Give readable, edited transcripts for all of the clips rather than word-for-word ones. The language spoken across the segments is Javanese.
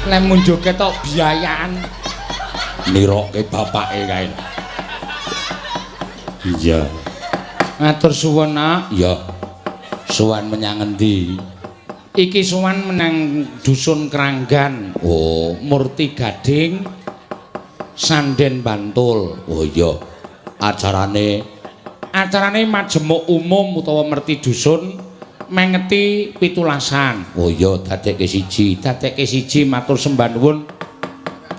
Lek mun joget tok biayaan. Niroke bapake kae. Iya. Matur suwun, Nak. Iya. Sowan menyang endi? Iki sowan menang dusun Kranggan. Oh, Murti Gading Sanden Bantul. oh iya. Acarane majemuk umum utawa merti dusun mengeti pitulasan. oh iya dadekke siji. Matur sembah nuwun.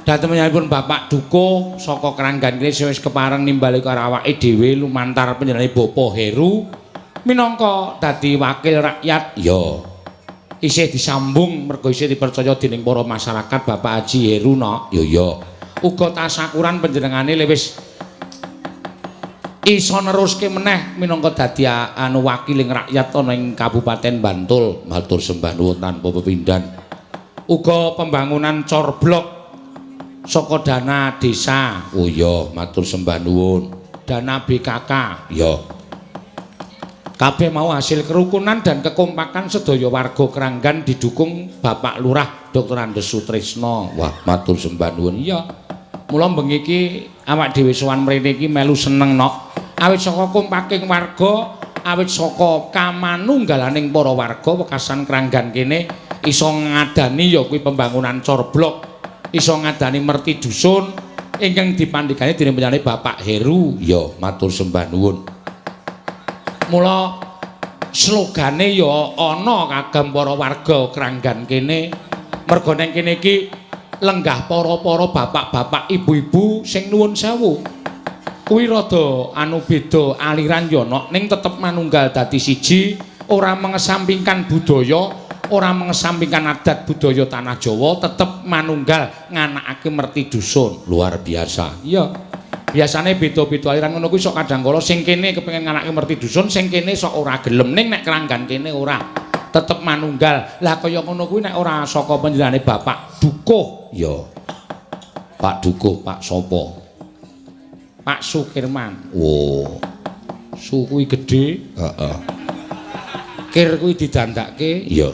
Datemipun Bapak Duko saka Kranggan kene wis kepareng nimbali karo awake dhewe lumantar panjenengane Bapak Heru minangka dadi wakil rakyat. Iya. Isih disambung mergo isih dipercaya dening para masyarakat Bapak Haji Heru no. Iya iya. Uga tasakuran panjenengane wis iso neruske meneh minangka dadi anu wakiling rakyat ana ing Kabupaten Bantul. Matur sembah nuwun tanpa pepindhan. Uga pembangunan corblok saka dana desa. Oh iya, matur sembah nuwun. Dana BKK. Iya. Kabeh mau hasil kerukunan dan kekompakan sedaya warga Kranggan didukung Bapak Lurah Dr. Andes Sutrisno. Wah, matur sembah nuwun. Iya. Mula bengi iki awak dhewe sowan mrene iki melu seneng nok. Awit saka kompaking warga, awit saka kamanunggalaning para warga wekasan Kranggan kene iso ngadani ya kuwi pembangunan corblok, iso ngadani merti dusun ingkang dipandhigani dening panjenengane Bapak Heru. Iya, matur sembah nuwun. Mula slogane ya ana kagem para warga Kranggan kene. Mergo neng kene iki lenggah para-para bapak-bapak, ibu-ibu sing nuwun sewu. Kuwi rada anu beda aliran ya nok ning tetep manunggal dadi siji, ora mengesampingkan budaya, ora mengesampingkan adat budaya tanah Jawa, tetep manunggal nganakake merti dusun. Luar biasa. Iya. Biasane beda-beda aliran ngono kuwi sok kadang kala sing kene kepengin nganakake merti dusun, sing kene sok ora gelem ning nek Kranggan kene ora. Tetep manunggal. Lah kaya ngono kuwi nek ora saka panjenengane Bapak Dukuh. Iya. Pak Dukuh, Pak sapa? Pak Sukirman. Oh. Su kuwi gedhe. Heeh. Kir kuwi didandake. Iya.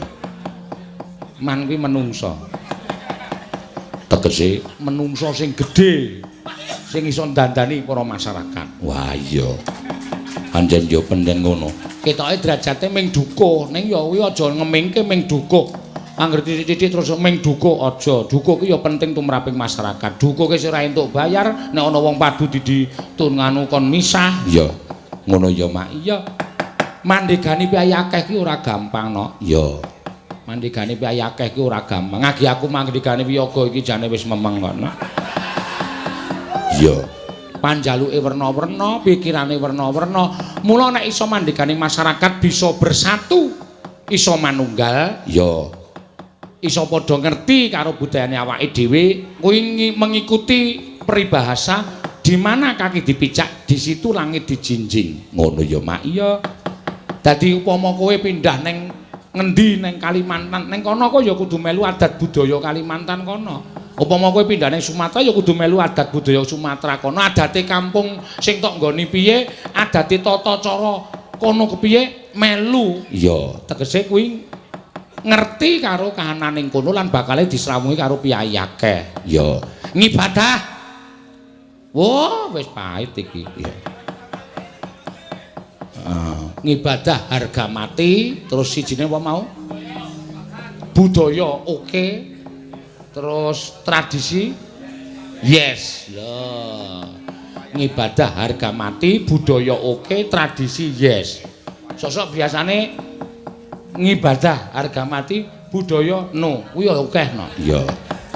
Man kuwi menungso. Tegese Menungso sing gedhe. Sing iso ndandani para masyarakat. wah iya. Anjen yo pengen ngono. Ketoke derajate ming dukuh, ning ya kuwi aja ngemingke ming dukuh. Angger titik-titik terus ming dukuh aja. Dukuh ki ya penting tumraping masyarakat. Dukuh ki ora entuk bayar, nek ana wong padu diditun nganu kon misah. Iya. Ngono ya, Mak. Iya. Mandegani piye akeh ki ora gampang, no. Iya. Mandegani piye akeh ki ora gampang. Ngagi aku mandegani wiyaga iki jane wis memeng kok, no. Iya. Panjaluke werna-werna, pikirane werna-werna. Mula nek iso mandegani masyarakat bisa bersatu, iso manunggal, Iya. iso padha ngerti karo budayane awake dhewe, kuwi mengikuti peribahasa di mana kaki dipicak, di situ langit dijinjing. Ngono ya, Mak. Iya. Dadi upama kowe pindah ning ngendi ning Kalimantan, ning kono kok ya kudu melu adat budaya Kalimantan kono. Upama kowe pindah ning Sumatera ya kudu melu adat budaya Sumatera kono. Adate kampung sing tok nggone piye, adate tata cara kono kepiye melu. Iya. Tegese kuwi ngerti karo kahananing kono lan bakale disrawungi karo piyai akeh. Iya. Ngibadah. Wah, wis pahit iki. Iya. Ngibadah harga mati, terus sijine apa mau? Budaya oke. Terus tradisi yes. Lah. Ngibadah harga mati, budaya oke, tradisi yes. Sosok biasane ngibadah harga mati, budaya no. Kuwi akeh no. Iya.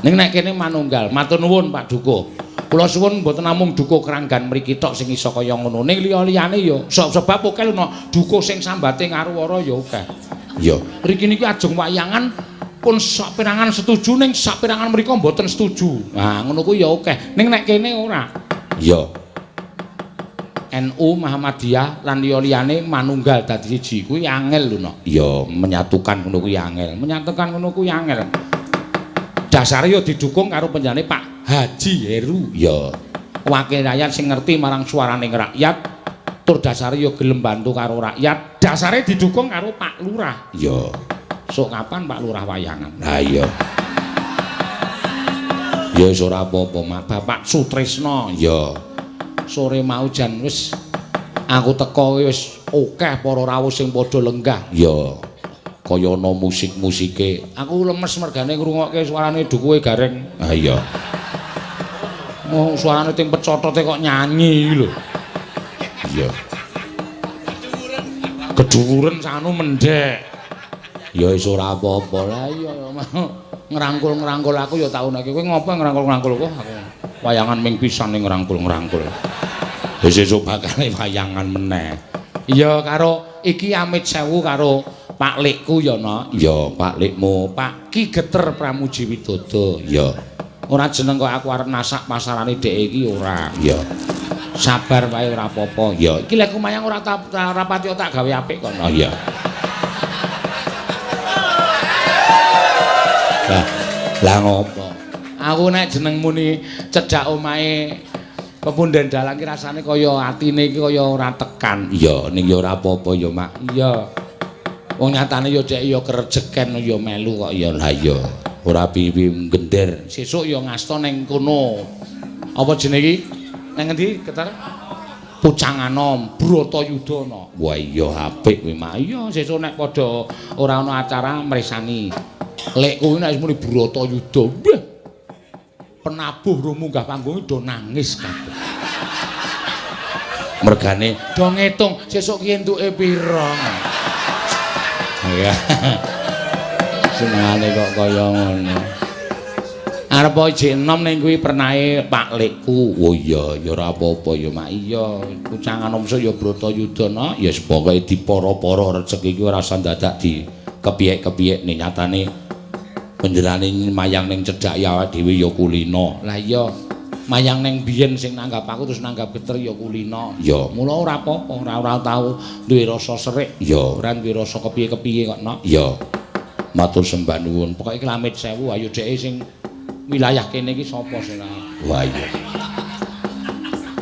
Ning nek kene manunggal. Matur nuwun Pak Dukuh. Kula suwun mboten namung Dukuh Kranggan mriki tok sing iso kaya ngono. Ning liya-liyane ya sebab akeh lho Dukuh sing sambate ngaruwara ya akeh. Iya. Mriki niki ajeng wayangan pun sak pirangan setuju ning sak pirangan mriku mboten setuju. Nah, ngono kuwi ya akeh. Ning nek kene ora. Iya. NU Muhammadiyah lan liya-liyane manunggal dadi siji kuwi angel lho no. Iya, menyatukan ngono kuwi angel. Menyatukan ngono kuwi angel. Dasare ya didukung karo panjenengane Pak Haji Heru. Iya. Wakil rakyat sing ngerti marang swaraning rakyat, tur dasare ya gelem bantu karo rakyat. Dasare didukung karo Pak Lurah. Iya. Sok kapan Pak Lurah wayangan? Nah iya. Ya wis ora apa-apa, Mak. Bapak Sutrisno. Ya. Sore mau jan wis aku teko wis akeh para rawuh sing padha lenggah. Ya. Kaya ana musik-musike. Aku lemes mergane ngrungokke suarane dukuhe gareng. Ah iya. Mau suarane ting pecotote kok nyanyi lho. Iya. Keduwuren sanu mendhek. Ya wis ora apa-apa. Lah iya ngrangkul-ngrangkul aku ya taunake. Kowe ngopo ngrangkul-ngrangkul kok aku. Wayangan ming pisan ning ngrangkul-ngrangkul. Wis sesuk bakale wayangan meneh. Iya karo iki amit sewu karo Pak Likku ya no. Ya, Pak Likmu, Pak Ki Geter Pramuji Widodo. ya. Ora jeneng kok aku arep nasak pasarane dhek iki ora. Ya. Sabar wae ora apa-apa. Ya. Iki lek kumayang ora pati tak gawe apik kono. Oh iya. Lah ngopo? Aku nek jeneng muni cedhak omahe pepunden dalan ki rasane kaya atine iki kaya ora tekan. Iya, ning ya ora apa-apa ya, Mak. Iya. Wong nyatane ya dhek ya kerejeken ya melu kok ya. Lah iya, ora pipi gender. Sesuk ya ngasta ning kono. Apa jenenge iki? Nang endi, Ketar? Pucanganom, Bratayuda no. Wah iya apik kuwi, Mak. Iya, sesuk nek padha ora ana acara mresani. Lek kuwi nek muni Bratayuda, wah. Penabuh ro munggah panggung do nangis kabeh. Mergane Do ngitung sesuk ki entuke pira. ya. Senengane kok kaya ngono. Arep ijik enom ning kuwi pernahe Pak Likku. Oh iya, ya ora apa-apa ya, Mak. Iya, kucangan omso ya Bratayuda no. Ya pokoke dipara-para rezeki iki ora usah dadak di kepiyek-kepiyek ning nyatane panjenengane mayang ning cedhak ya awake dhewe ya kulina. Lah iya, mayang ning biyen sing nanggap aku terus nanggap Geter ya kulina. Ya. Mula ora apa-apa, ora tau duwe rasa serik. Ya. Ora duwe rasa kepiye-kepiye kok no. Ya. Matur sembah nuwun. Pokoke Klamit Sewu ayo dheke sing wilayah kene iki sapa sing Wah iya.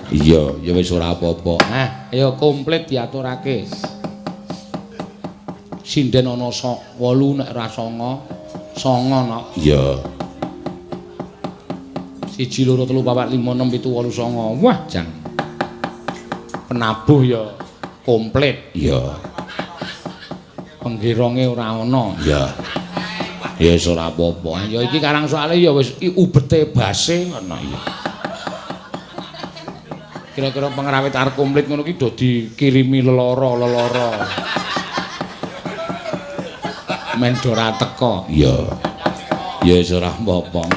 Iya, ya wis ora apa-apa. Nah, ayo komplit diaturake. Sinden ana 8 nek ora 9. 9 no. Iya. 1 2 3 4 5 6 7 8 9. Wah, jan. Penabuh ya komplit. Iya. Penggeronge ora ana. Iya. Ya wis ora apa-apa. Ya iki karang soalé ya wis ubete base ngono ya. Kira-kira pengrawit arep komplit ngono ki do dikirimi leloro. Men do ora teka. Iya. Ya wis ora apa-apa.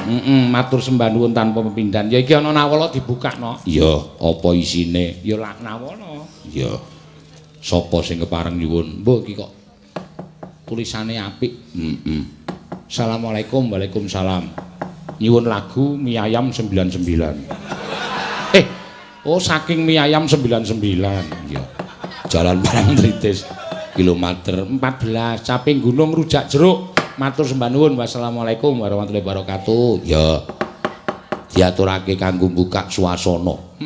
Matur sembah nuwun tanpa pepindhan. Ya iki ana nawala dibukakno. Iya, apa isine? Ya lak nawala. Iya. Sapa sing kepareng nyuwun? Mbok iki kok tulisane apik. Assalamualaikum, waalaikumsalam. Nyuwun lagu Mie Ayam 99. Oh saking Mie Ayam 99. Iya. Jalan Parangtritis kilometer 14 Caping Gunung Rujak Jeruk. Matur sembah nuwun. Wassalamualaikum warahmatullahi wabarakatuh. ya diaturake kanggo buka swasana.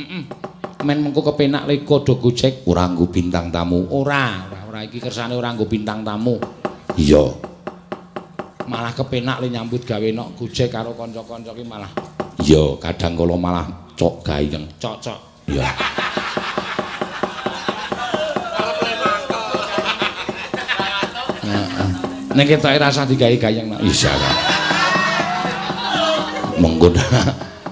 Men mengko kepenak lega do Gojek Ora nggo bintang tamu. ora iki kersane ora nggo bintang tamu. Iya. Malah kepenak le nyambut gawe nok Gojek karo kanca-kanca ki malah Iya, kadang kala malah cok gayeng. cocok. Iya. Nek ketoke rasa digawe gayeng nok. Isa kan. Monggo.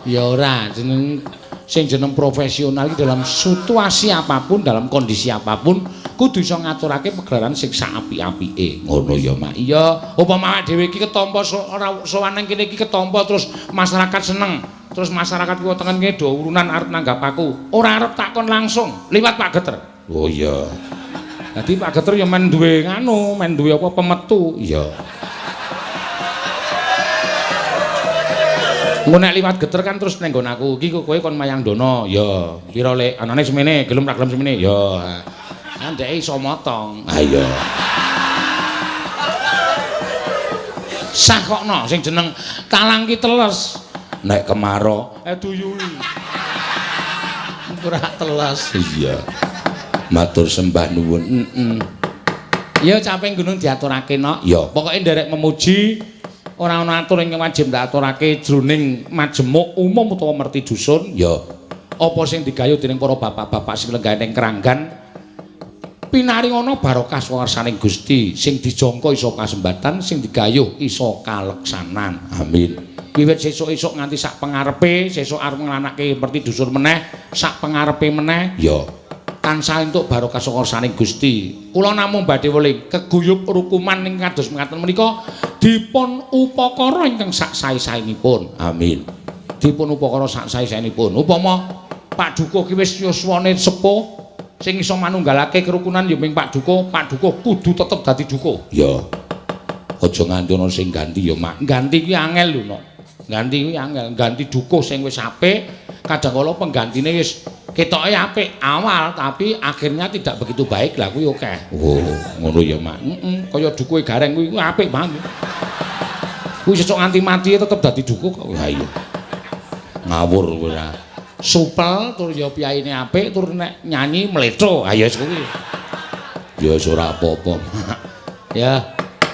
Ya ora, jeneng sing jeneng profesional iki dalam situasi apapun, dalam kondisi apapun kudu iso ngaturake pegelaran sing saapik-apike. Ngono ya, Mak. Iya, upama awake dhewe iki ketampa ora sowan nang kene iki ketampa terus masyarakat seneng. Terus masyarakat kuwi tengen kene do urunan arep nanggap aku. Ora arep takon langsung liwat Pak Geter. Oh iya. Dadi Pak Geter ya men duwe nganu, men duwe apa pemetu. Iya. Engko nek liwat Geter kan terus ning nggon aku, iki kowe kon mayang dono. Ya, pira lek anane semene, gelem ra gelem semene. Ya. Andeke iso motong. Ah iya. Sah kokno sing jeneng talang ki teles. Nek kemaro Duyuli. Ora teles. iya. Matur sembah nuwun. Ya caping gunung diaturake no. Ya. Pokoke nderek memuji ora ana atur ing wajib ndak aturake jroning majemuk umum utawa merti dusun ya apa sing digayuh dening para bapak-bapak sing lenggah ning kranggan pinaringana barokah swarsaning Gusti sing dijangka iso kasembatan sing digayuh iso kaleksanan amin wiwit sesuk-esuk nganti sak pengarepe sesuk arep nglanake merti dusun meneh sak pengarepe meneh ya tansah entuk barokah swarsaning Gusti kula namung badhe weling keguyub rukuman ing kados mekaten menika dipun upakara ingkang sak sae-saenipun amin dipun upakara sak sae-saenipun upama Pak Dukuh ki wis yuswane sepuh sing iso manunggalake kerukunan ya ming Pak Dukuh kudu tetep dadi dukuh ya aja nganti ana sing ganti ya mak ganti ki angel lho no ganti ki angel ganti dukuh sing wis apik kadangkala penggantine wis ketoke apik awal tapi akhirnya tidak begitu baik lah kuwi akeh oh ngono ya mak kaya dukuhe gareng kuwi apik banget kuwi sesuk nganti mati tetep dadi dukuh kok ha iya ngawur ora supel tur ya piyaine apik tur nek nyanyi mletho ha ya kuwi ya ora apa-apa ya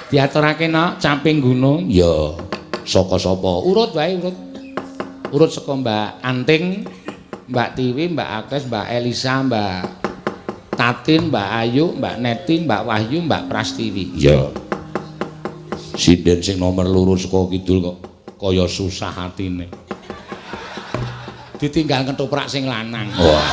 diaturake nok camping gunung ya saka sapa urut wae urut saka Mbak Anting Mbak Tiwi Mbak Akes Mbak Elisa Mbak Tatin Mbak Ayu Mbak Neti Mbak Wahyu Mbak Prastiwi ya sinden sing nomor loro saka kidul kok kaya susah atine ditinggal ketoprak sing lanang wah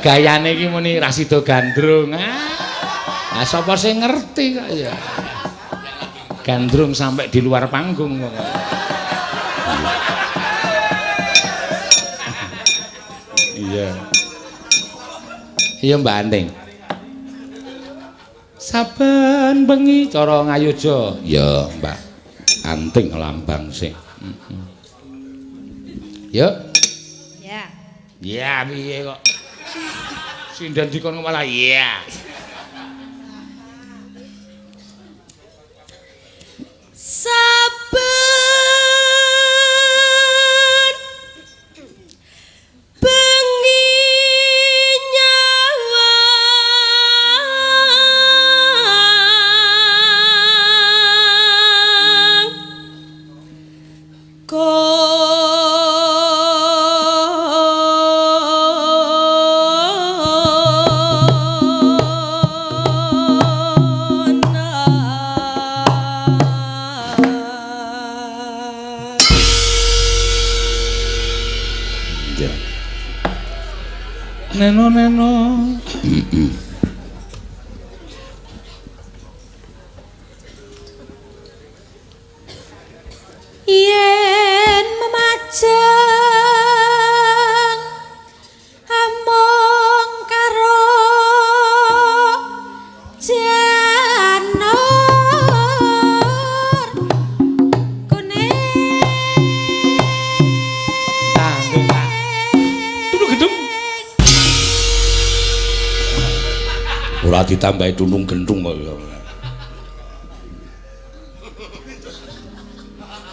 gayane iki muni Rasido Gandrung ah sapa sing ngerti kok ya Gandrung sampai di luar panggung kok iya iya Mbak Anting saben bengi cara ngayoja ya Mbak Anting lambang sing yuk ya ya piye kok sinden dikon malah iya saben bengi neno yen memajang among karo janur kuning duduk gedung ora ditambahi tunung gendung kok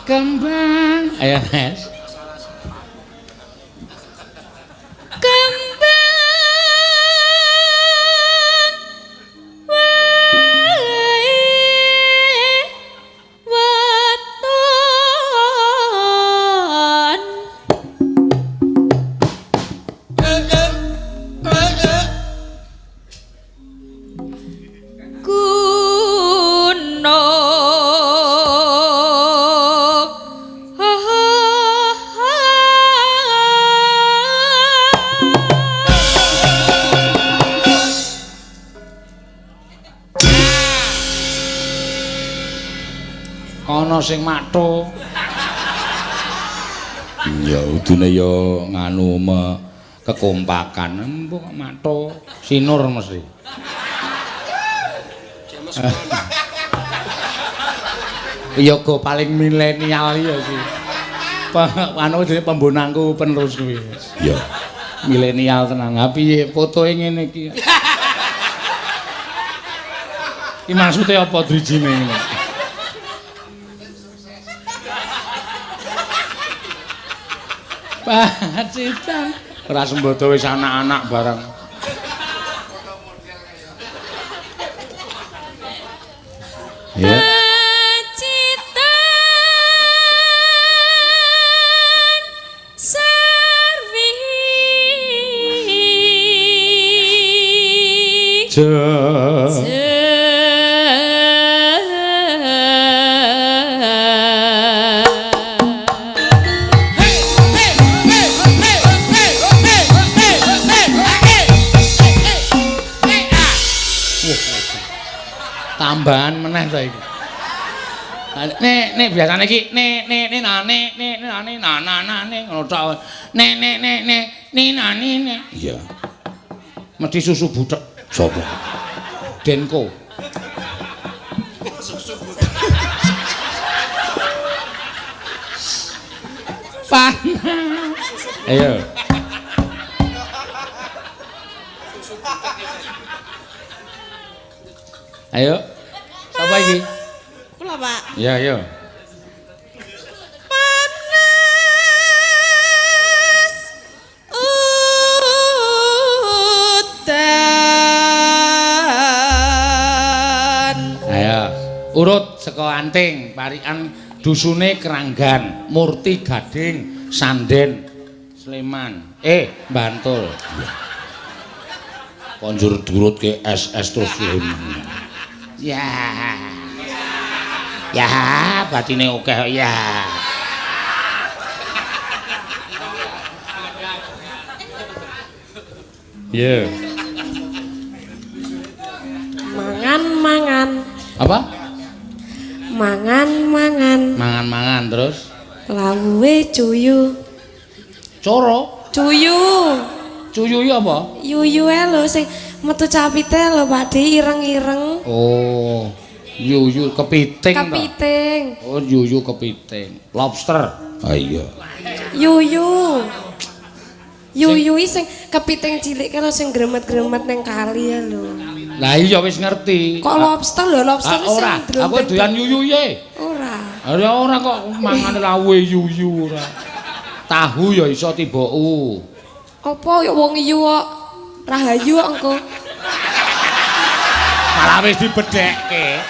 kembang ayo Nes kembang wae weton kono sing matho ya udune ya nganu kekompakan empuk kok matho sinur mesti iya go paling milenial ya sih anu jenenge pembonangku penerus kuwi ya milenial tenan ha piye fotoe ngene iki iki maksudnya apa drijine ini Pak Cita ora sembodo wis anak-anak barang Tambahan meneh saiki. Nek biasane iki nek ngono tok. Nek. Iya. Mesti susu butek. Sopo? Denko. Panas. Ayo. Ayo. Sapa iki? Kula, Pak. Ya, ya. Panas udan. Ayo, urut saka anting, parikan dusune Keranggan, Murti Gading, Sanden, Sleman. Bantul. Konjur diurutke SS terus Sleman. Ya. Ya, batine akeh ya. Ya. Mangan. Apa? Mangan. Mangan-mangan terus. Lawuhe cuyu. Coro. Cuyu. Cuyu iki apa? Yuyue lho sing metu capite lho Pakde ireng-ireng. Oh. Yuyu kepiting ta? Kepiting. Oh, yuyu kepiting. Lobster. Ah iya. Yuyu. Yuyu sing kepiting cilik karo sing gremet-gremet ning kali ya lho. Lah iya wis ngerti. Kok lobster lho, lobster sing ora, aku doyan yuyu ye. Ora. Ora kok mangan lawe yuyu ora. Tahu ya iso tiboku. Apa ya wong iyu kok rahayu kok engko. Malah wis dibedhekke.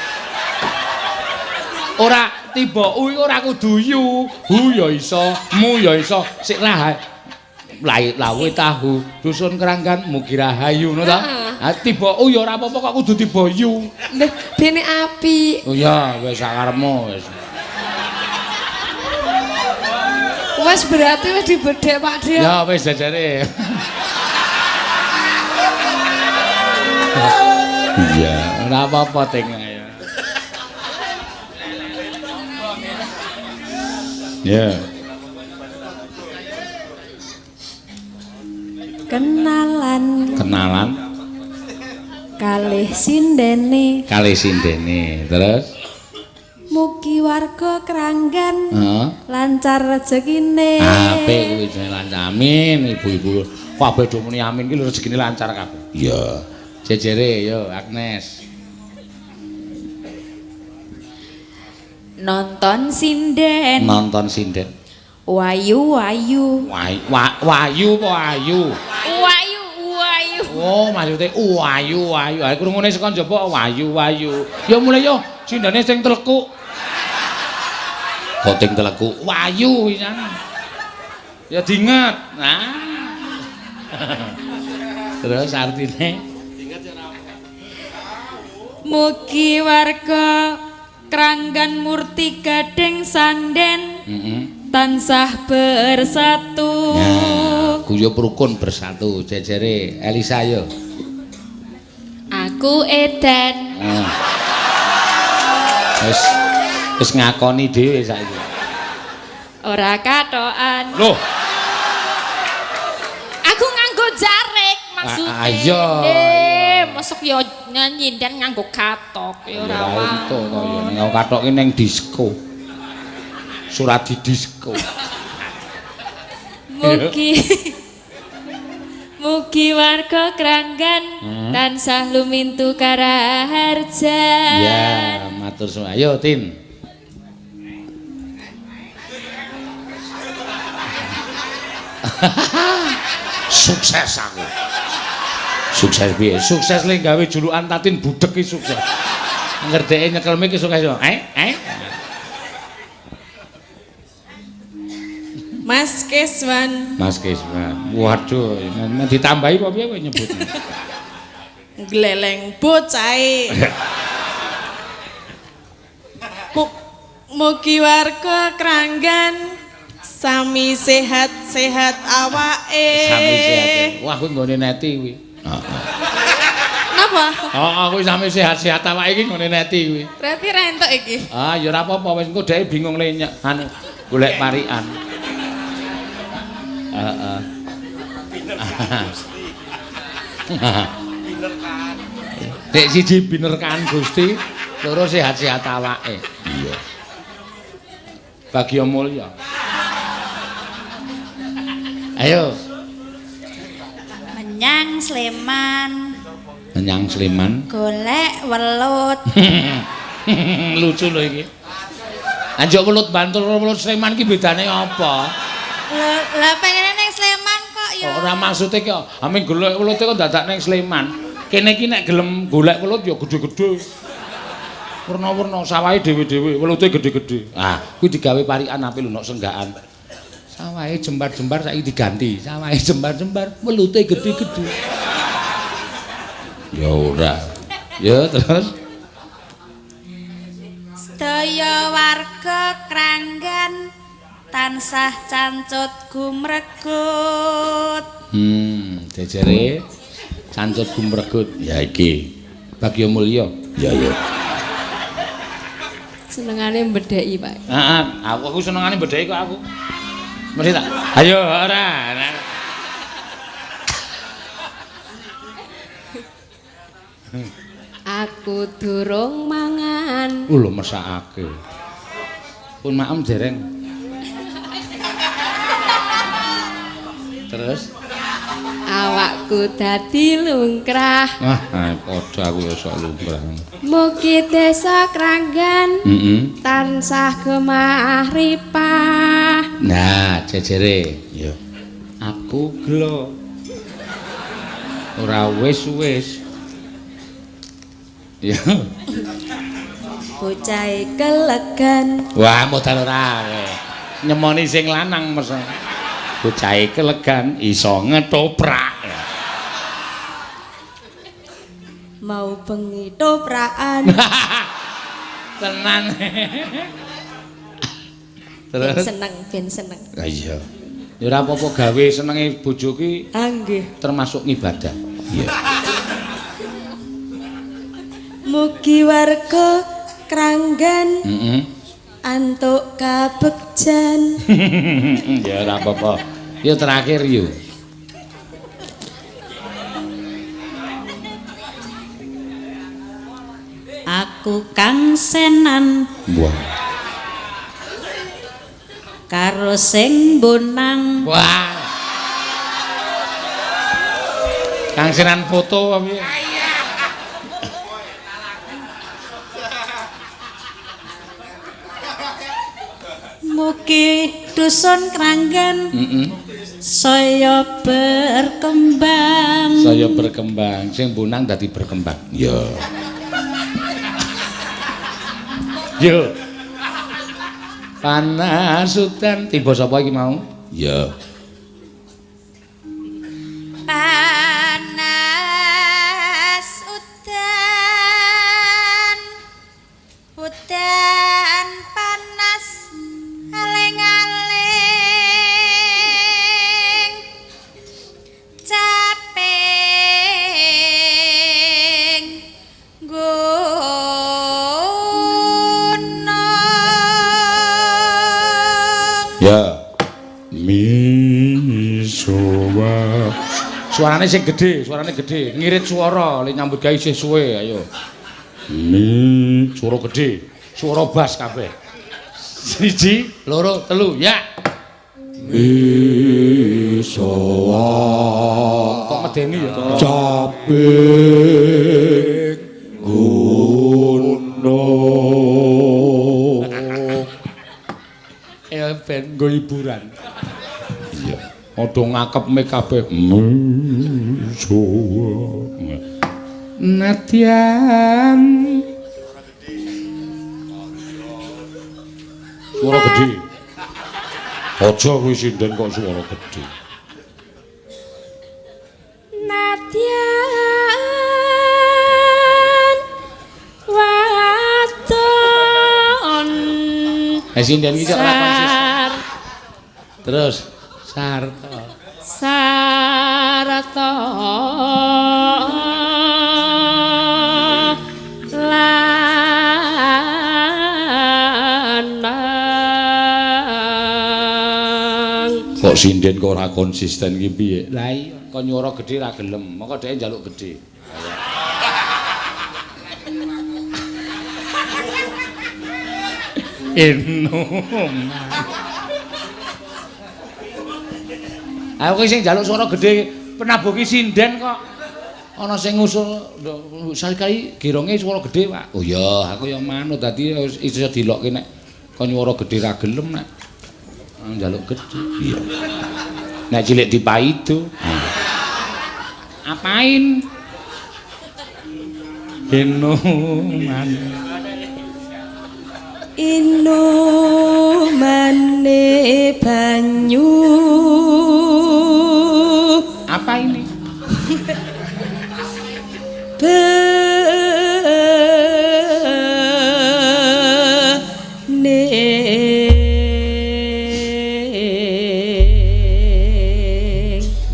Ora tiboku iku ora kudu yu. Hu ya iso, mu ya iso. Sik lawe tahu dusun Keranggan mugi rahayu ngono ta. Ha tiboku ya ora apa-apa kok kudu tiba yu. Lho, bene apik. Oh ya wis sakarepmu wis. Wes berarti wis dibedhek Pakde. Ya wis jajare. Iya. Ora apa-apa ting ya. Ya. Kenalan kalih sindene Terus mugi warga Keranggan heeh. lancar rezekine. Apik kuwi jenenge lancar. Amin ibu-ibu. Kabeh do muni amin ki rezekine lancar kabeh. Iya. Jejere yo Agnes. Nonton sinden. Wayu. Wayu apa ayu? Wayu. Oh, maksude wayu. Ha krungune saka njaba wayu. Ya mulai yo sindene sing telekuk. Kok ting teleku. Wayu pisan. Ya diinget. Nah. Terus artine Mugi warga Keranggan Murti Gading Sanden tansah bersatu. Nah, guyub rukun bersatu jejere Elisa yo. Aku edan. Wis ngakoni dhewe saiki. Ora katokan. Loh, Aku nganggo jarik maksudnya. Ayo. Masuk yo nyanyi dan nganggo katok ya ora ora wae. ento kaya ning katoke ning disko. Surat di disko. Mugi warga Keranggan tansah lumintu karaharjan. Ya, matur suwun. Ayo, Tin. Sukses aku. Sukses piye? Sukses le gawe julukan Tatin budek iki sukses. Ngerdeke nyekelme iki sukses yo. Mas Keswan. Waduh, ditambahi apa piye kowe nyebutne? gleleng bocahe. Mugi warga Kranggan sami sehat-sehat awake. Sami sehat. Wah, kuwi nggone neti kuwi. Napa? Aku sami sehat-sehat awake iki nggone neti kuwi. Berarti rentok iki. Ah, ya ora apa-apa wis engko dhek bingung lenyek anu golek parikan. Heeh. Dek siji binerkan Gusti, loro sehat-sehat awake. Iya. Bagya mulya. Ayo. Menyang Sleman. Menyang Sleman. Golek welut. Lucu lho iki. Anjuk welut Bantul welut Sleman ki bedane apa? Lah pengen ning Sleman kok ya. Ora maksude ki ame golek welut kok dadak ning Sleman. Kene iki nek gelem golek welut ya gedhe-gedhe. Werna-werna sawahe dhewe-dhewe, welute gedhe-gedhe. Ah, kuwi digawe parikan ape lho nek senggakan. Sawahe jembar-jembar saiki diganti. Sawahe jembar-jembar, welute gedhe-gedhe. Ya ora. Ya terus Sedaya warga Kranggan tansah cancut gumregut. jejere cancut gumregut. Ya iki. Bagya mulya. Ya ya. Senengane mbedheki, Pak. Heeh, aku senengane bedheki kok aku. Mesti tak. Ayo ora. Aku durung mangan. Lho mesakake. Pun maem dereng. Terus Awakku dadi lungkrah. wah, padha aku ya sok lumrah. Mugi desa Kranggan tansah gemah ripah. Nah, jejere. Ya. Aku gelo. Ora wis-wis. Ya. Bocahe kelegan. Wah, modal ora. Nyemoni sing lanang mesti. Bocahe kelegan iso ngetoprak. Mau bengi toprakan. Tenan. Ben Terus seneng. Lah iya. ya ora apa-apa gawe senenge bojo ki Ah nggih. termasuk ngibadah. Iya. Mugi warga Kranggan Heeh. antuk kabegjan. Ya ora apa-apa. Ya terakhir yo. Aku Kang Senan Wah. karo sing bonang. Wah. Kang Senan foto apa piye? Mugi dusun Kranggan Heeh. saya berkembang. Saya berkembang, sing bonang dadi berkembang. Ya. Yo. Panas udan tiba sapa iki mau? Ya. Panas udan, udan panas aling-aling, caping gunung. Ya. Misowa. Suarane sing gedhe, ngirit swara le nyambut gawe isih suwe ayo. Suara gedhe, suara bas kabeh. 1 2 3 ya. Misowa. Kok medeni ya? Caping gunung. Ya ben nggo hiburan. Iya. Odo ngakep me kabeh. Misowa. Nadyan. Suara gedhe. Aja kuwi sinden kok suara gedhe. Nadyan sinden iki kok ora konsis. Terus Sarta. Sarta lanang. Kok sinden kok ora konsisten iki piye? Lah iya, kok nyuara gedhe ra gelem, mengko dhek njaluk gedhe. Enom. Aku ki sing njaluk swara gedhe penabuh ki sinden kok. Ana sing ngusul sekali gironge swara gedhe, Pak. Oh iya, aku yang manut dadi iso dilokke nek kok nyuara gedhe ra gelem nek njaluk gedhe. Iya. Nek cilik dipaido. Apain? Enoman. Inomane banyu. Apa ini?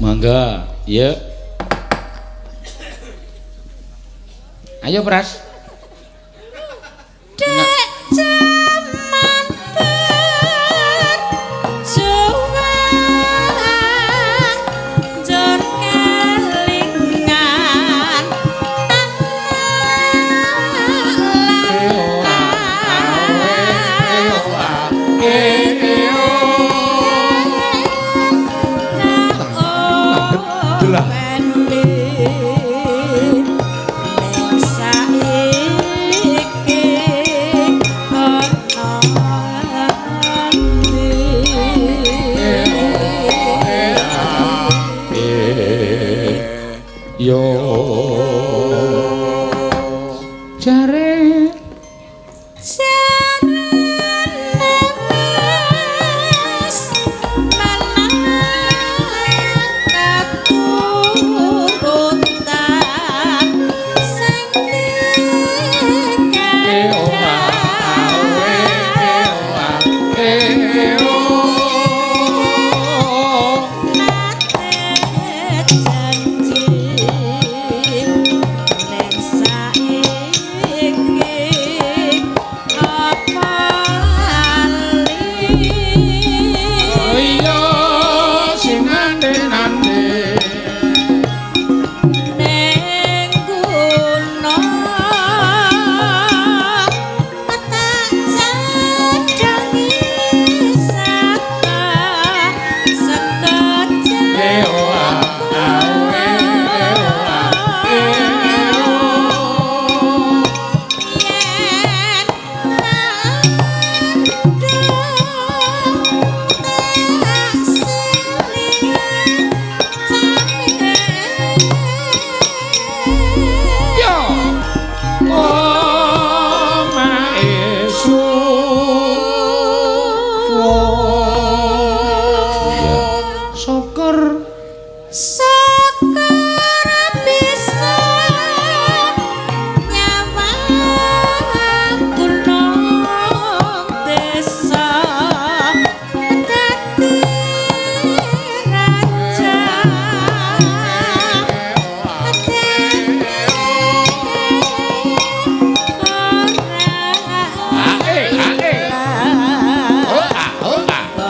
Mangga, ya. Ayo Pras. Dek jaman berjuang jor kelingan Yo Jare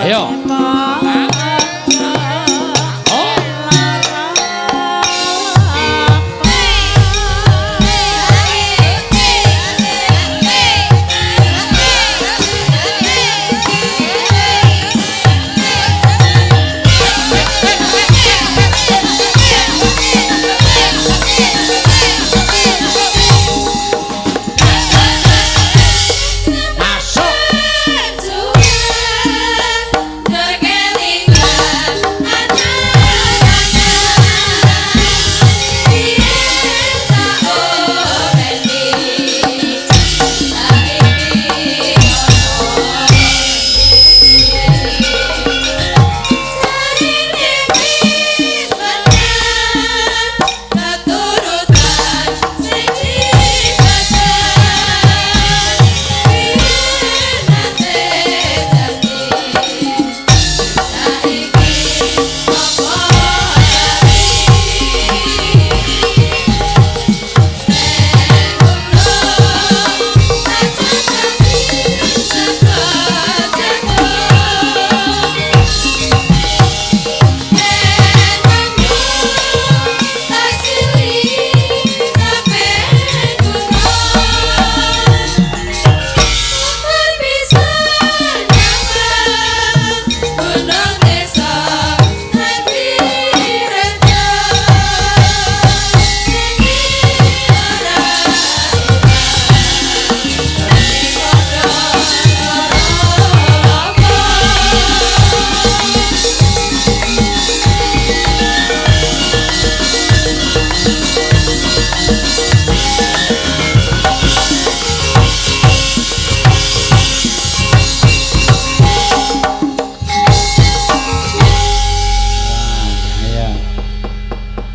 ayo.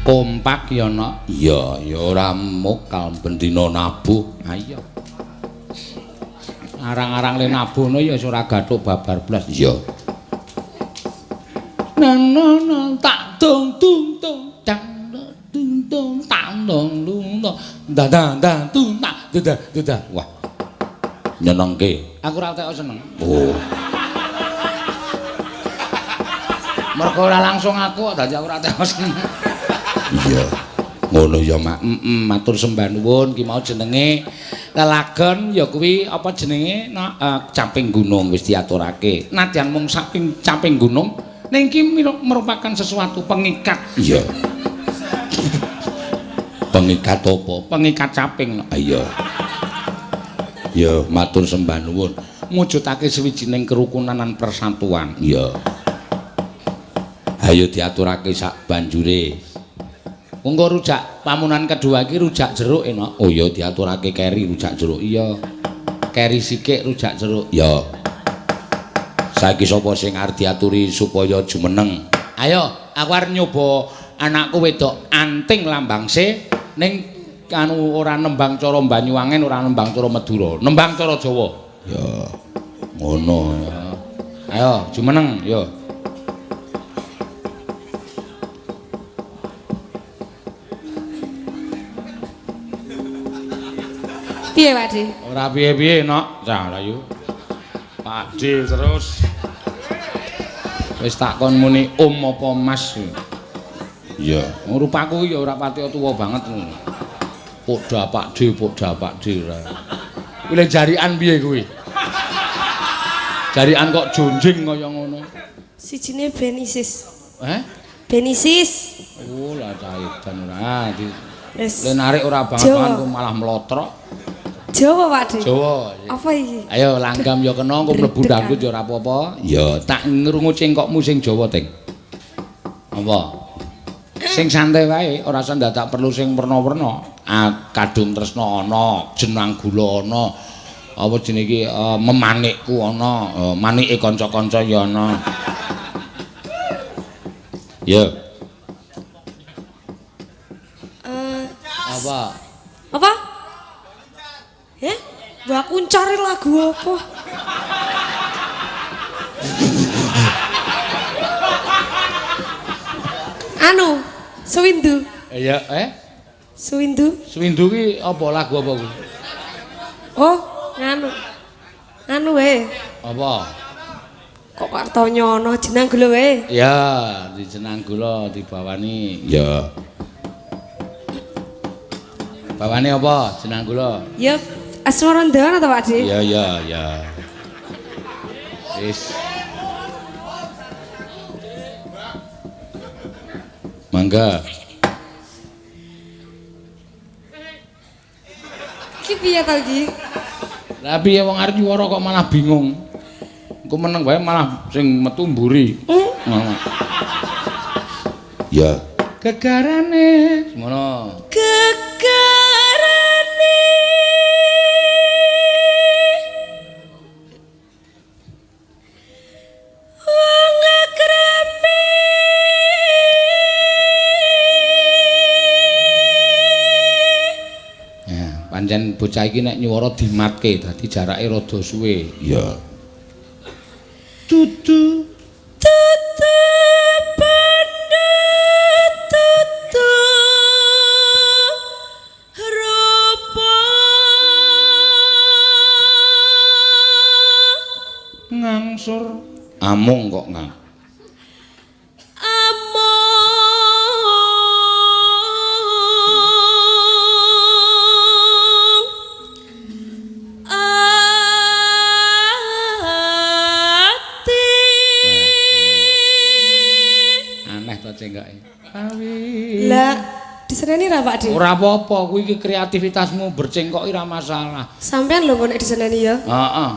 Kompak ya nak. Iya, ya ora mokal bendina nabuh. Ha iya. Arang-arang le nabuhno ya ora gathuk babar blas. Iya. Nana tak tung tung tung tang tung tung tang dong lung dong dadang dang tung tak dadah. Wah. Nyenengke. Aku ora teko seneng. Oh. Mergo ora langsung aku dadi aku ora teko seneng. Iya. Ngono ya, Mak. Matur sembah nuwun ki mau jenenge lelagon ya kuwi apa jenenge caping gunung wis diaturake. Nadyan mung caping gunung ning ki merupakan sesuatu pengikat. Iya. Pengikat apa? Pengikat caping. Iya. Ya matur sembah nuwun. Mujudake sawijining kerukunan lan persatuan. Iya. Ayo diaturake sak banjure. Monggo rujak pamunan kedua iki rujak jeruk enak. Oh ya diaturake keri rujak jeruk. Iya. Keri sikik rujak jeruk. Ya. Saiki sapa sing arep diaturi supaya jumeneng? Ayo, aku arep nyoba anakku wedok Anting Lambangse ning anu ora nembang cara Banyuwangen, ora nembang cara Madura, nembang cara Jawa. Ya. Ngono ya. Ayo, jumeneng ya. Piye, Pakde? Ora piye-piye, Nok. Cah layu. Pakde terus. Wis tak kon muni apa Mas. Iya, rupaku ya ora pati tuwa banget. Podha Pakde ora. Kuwi le jarikan piye kuwi? Jarikan kok jonjing kaya ngono. Sijine Benisis. Benisis. Oh, lah cah edan ora. Wis. Le narik ora banget kok malah mlotrok. Jawa, Pakde. Jawa. Apa iki? Ayo langgam ya kena engko mlebu dangdut ya ora apa-apa. Ya, tak ngrungu cengkokmu sing Jawa, Ting. Apa? Sing santai wae, ora usah ndadak perlu sing werna-werna. Kadung tresna ana, jenang gula ana. Apa jenenge iki memanikku ana, manike kanca-kanca ya ana. Ya. Apa? Mbak aku cari lagu apa? Anu, Sewindu. Ya, Sewindu. Sewindu ki apa lagu apa kuwi? Oh, nganu. Anu wae. Apa? Kok Kartonyono jenang gula wae? Ya, di jenang gula dibawani. Ya. Bawani apa? Jenang gula. Ya, Asmarandana ta, Pakde? Ya. Wis. Mangga. Ki piye ta iki? Lah piye wong arep nyuwara kok malah bingung. Engko meneng wae malah sing metu mburi. Ya. Gegarane ngono. Gegarane wong akrame ya, pancen bocah iki nek nyuwara dimatke dadi jarake rada suwe. Ya. Tutu amung kok Kang. Aneh to cengkoke. Lah, diseneni ra Pak De? Ora apa-apa, kuwi iki kreativitasmu bercengkok ora masalah. Sampean lho kok nek diseneni ya. Heeh.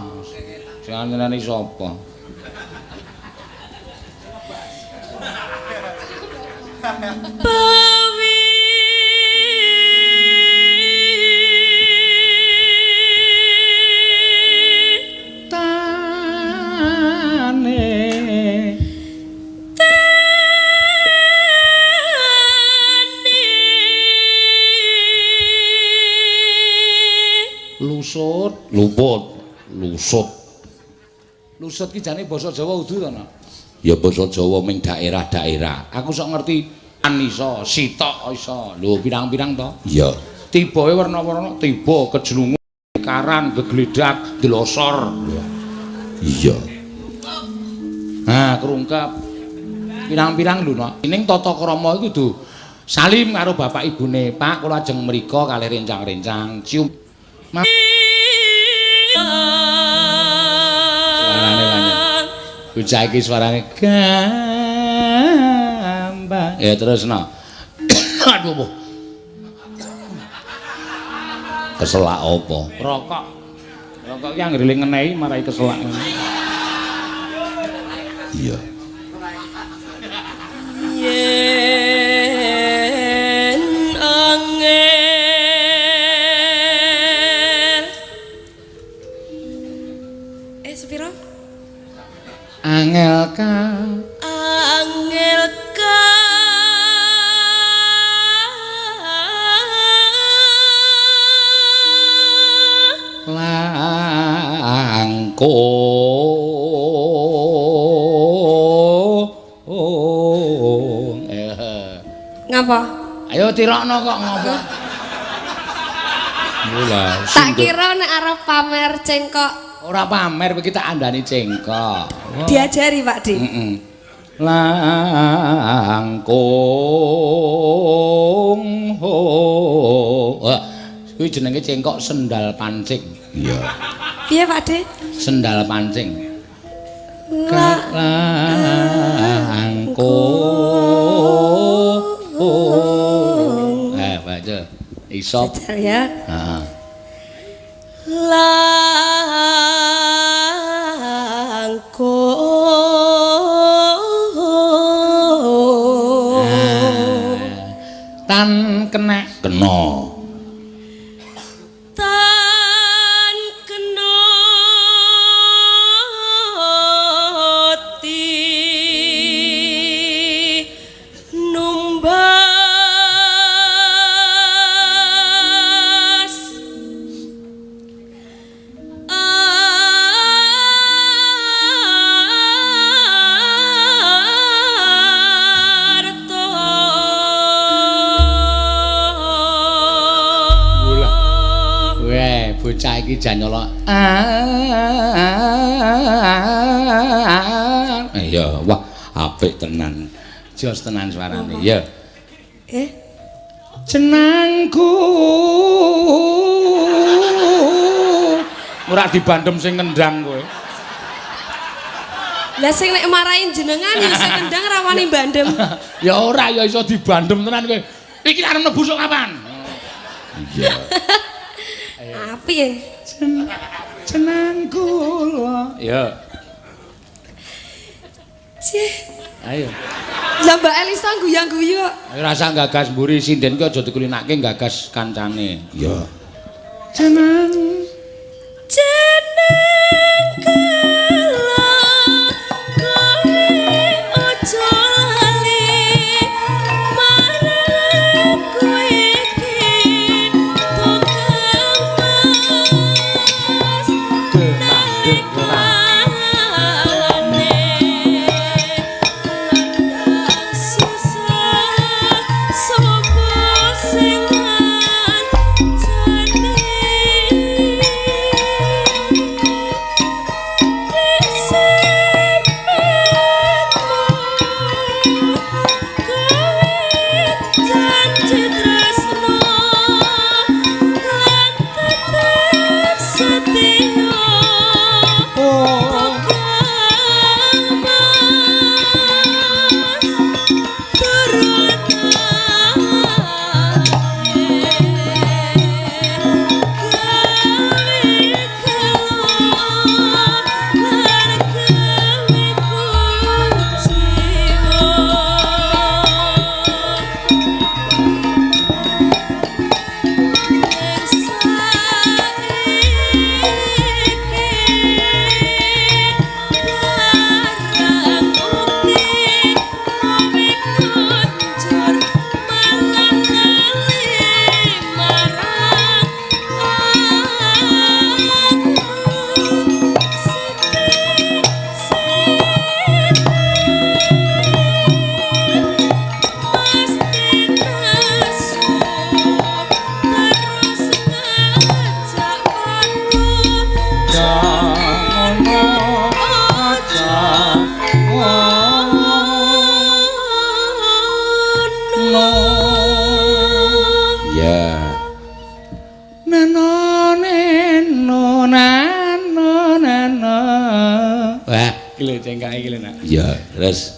Sing nyeneni sapa? Lusut, luput, lusut. Lusut ki jane basa Jawa udu to, Nak? Ya basa Jawa ming daerah-daerah. Aku sok ngerti an iso, sitok iso. Lho pirang-pirang to? Iya. Tibae warna-warna, tiba kejlungu, karan, gegledak, delosor. Iya. Nah, kerungkap. Pirang-pirang lho, Nak. Ning tata krama iku kudu salim karo bapak ibune. Pak, kula ajeng mriko kalih rencang-rencang cium. Suarane banyak. Bocah iki suarane gampang. Ya terusno. Aduh, Bu. Keselak apa? Rokok. Rokok ki anggere ngenehi marai keselak. Iya. Yen angel sepiro? Angel ka langkung. Ngapa? Ayo tirokno kok ngopo? Mula. Tak kira nek arep pamer cengkok. Ora pamer iki tak andani cengkok. Diajari Pak De. Heeh. Langkung ho. Wah, kuwi jenenge cengkok sendal pancing. Iya. Piye Pak De? Sendal pancing. Langkung. Baca. Isop. Ya. Heeh. Tan kena Tan kena ti numbas bocah iki jan nyolok. Iya, wah apik tenan. Jos tenan suarane. Ya. Jenengku. Ora dibandem sing ngendang kowe. Lah sing nek marahin jenengan ya sing ngendang rawani bandem. Ya ora ya iso dibandem tenan kowe. Iki arep mlebu sok kapan? Iya. Api ya? Jenengku lho. Ya. Cih. Ayo. Lah Mbak Elisa guyang-guyu. Ayo rasa gagas mburi sinden ki aja dikulinake gagas kancane. Ya. Jeneng kala kowe aja lali marang kowe iki no. Ya. Neno nano. Wah, iki lho cengkake iki lho nak. Ya, terus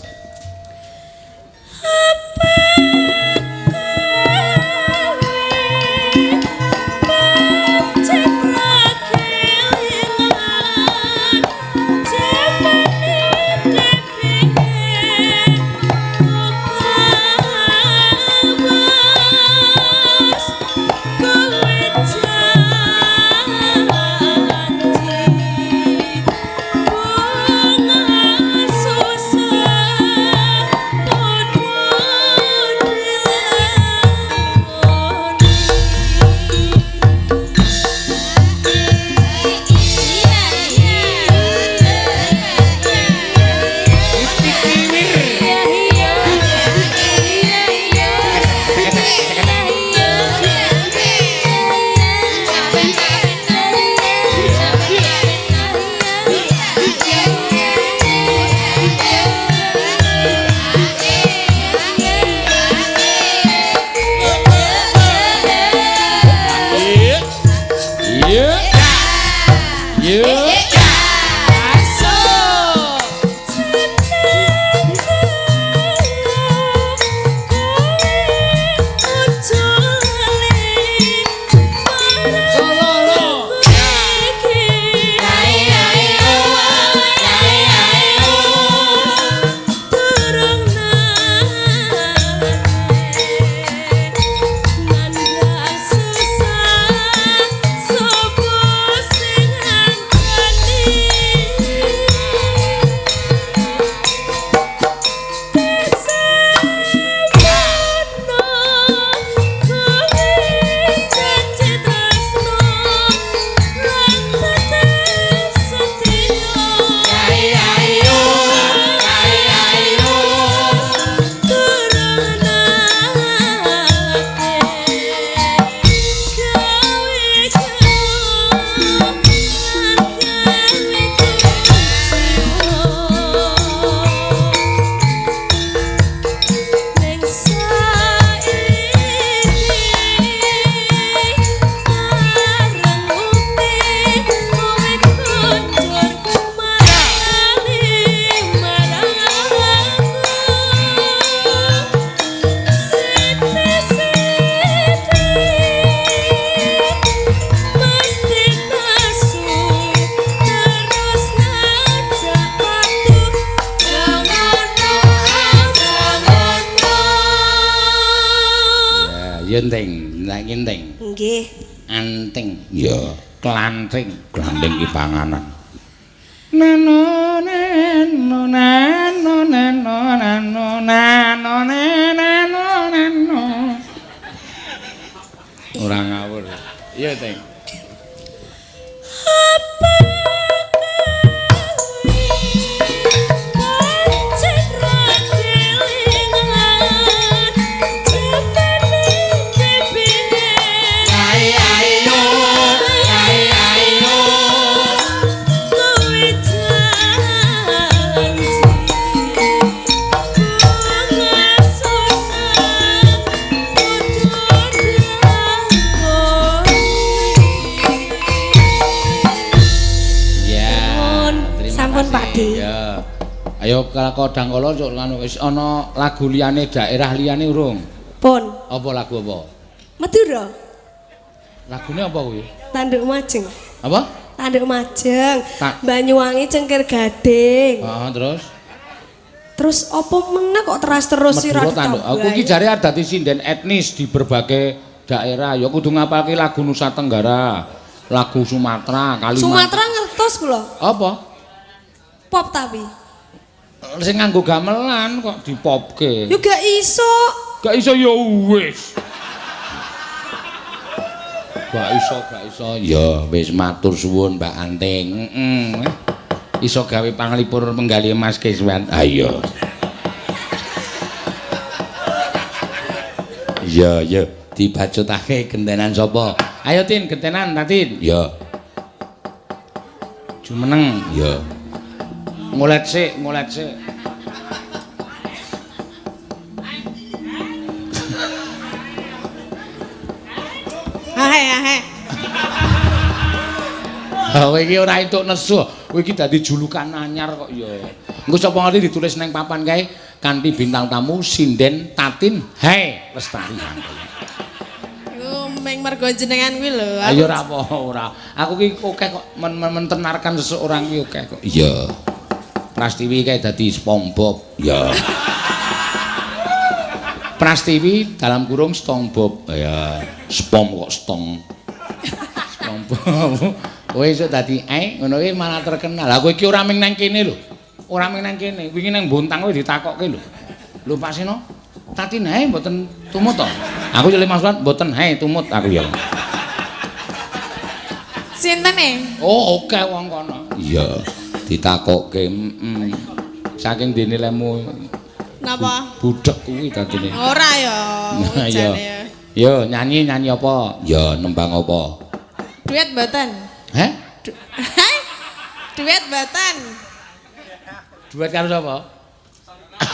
yenting, nek yenting. Nggih. Anting, ya, klanting, klanting ki panganan. Neno neno neno neno neno neno neno neno. Ora ngawur. Iya, Ting. Ya. Ayo kodang kala cuk ngono wis ana lagu liyane daerah liyane urung? Pun. Apa lagu apa? Madura. Lagune apa kuwi? Tanduk Majeng. Apa? Tanduk Majeng. Banyuwangi Cengkir Gading. Heeh, terus? Terus apa meneh kok terus sira tanduk. Aku iki jare dadi sinden etnis di berbagai daerah. Ya kudu ngapalke lagu Nusa Tenggara, lagu Sumatera, Kalimantan. Sumatera ngertos kula. Apa? Pop tapi. Sing nganggo gamelan kok dipopke. Yo gak iso. Gak iso ya wis. Gak iso. Ya wis matur suwun Mbak Anting. Iso gawe panglipur penggali Mas Kiswan. Ayo. Ya, dibacutake gentenan sapa? Ayo Tin, gentenan ta Tin? Ya. Jumeneng, ya. Ngulet sik. Heh. Kowe iki ora entuk nesu. Kowe iki dadi julukan anyar kok ya. Engko sapa ngerti ditulis nang papan kae kanthi bintang tamu sinden Tatin Hai Lestari. Iku meng mergo jenengan kuwi lho. Ayo ora apa ora. Aku ki akeh kok mentenarkan seseorang ki akeh kok. Iya. Prastiwi kae dadi SpongeBob. Ya. Prastiwi dalam kurung SpongeBob. Ya. Spom kok stong. SpongeBob. Kowe iso dadi ngono kuwi malah terkenal. Lah kowe iki ora mung nang kene lho. Ora mung nang kene. Wingi nang Bontang kowe ditakokke lho. Lho Pak Sino, Tatin Hai mboten tumut to? Aku yo maksud mboten Hai tumut aku ya. Sinten e? Oh, oke wong kono. Iya, ditakokke. Saking dene lemu. Napa? Budhek kuwi dadine. Ora ya. Nah, Jane. Yo nyanyi apa? Ya nembang apa? Duet mboten? Heh? Hai. Duet mboten? Duet karo sapa?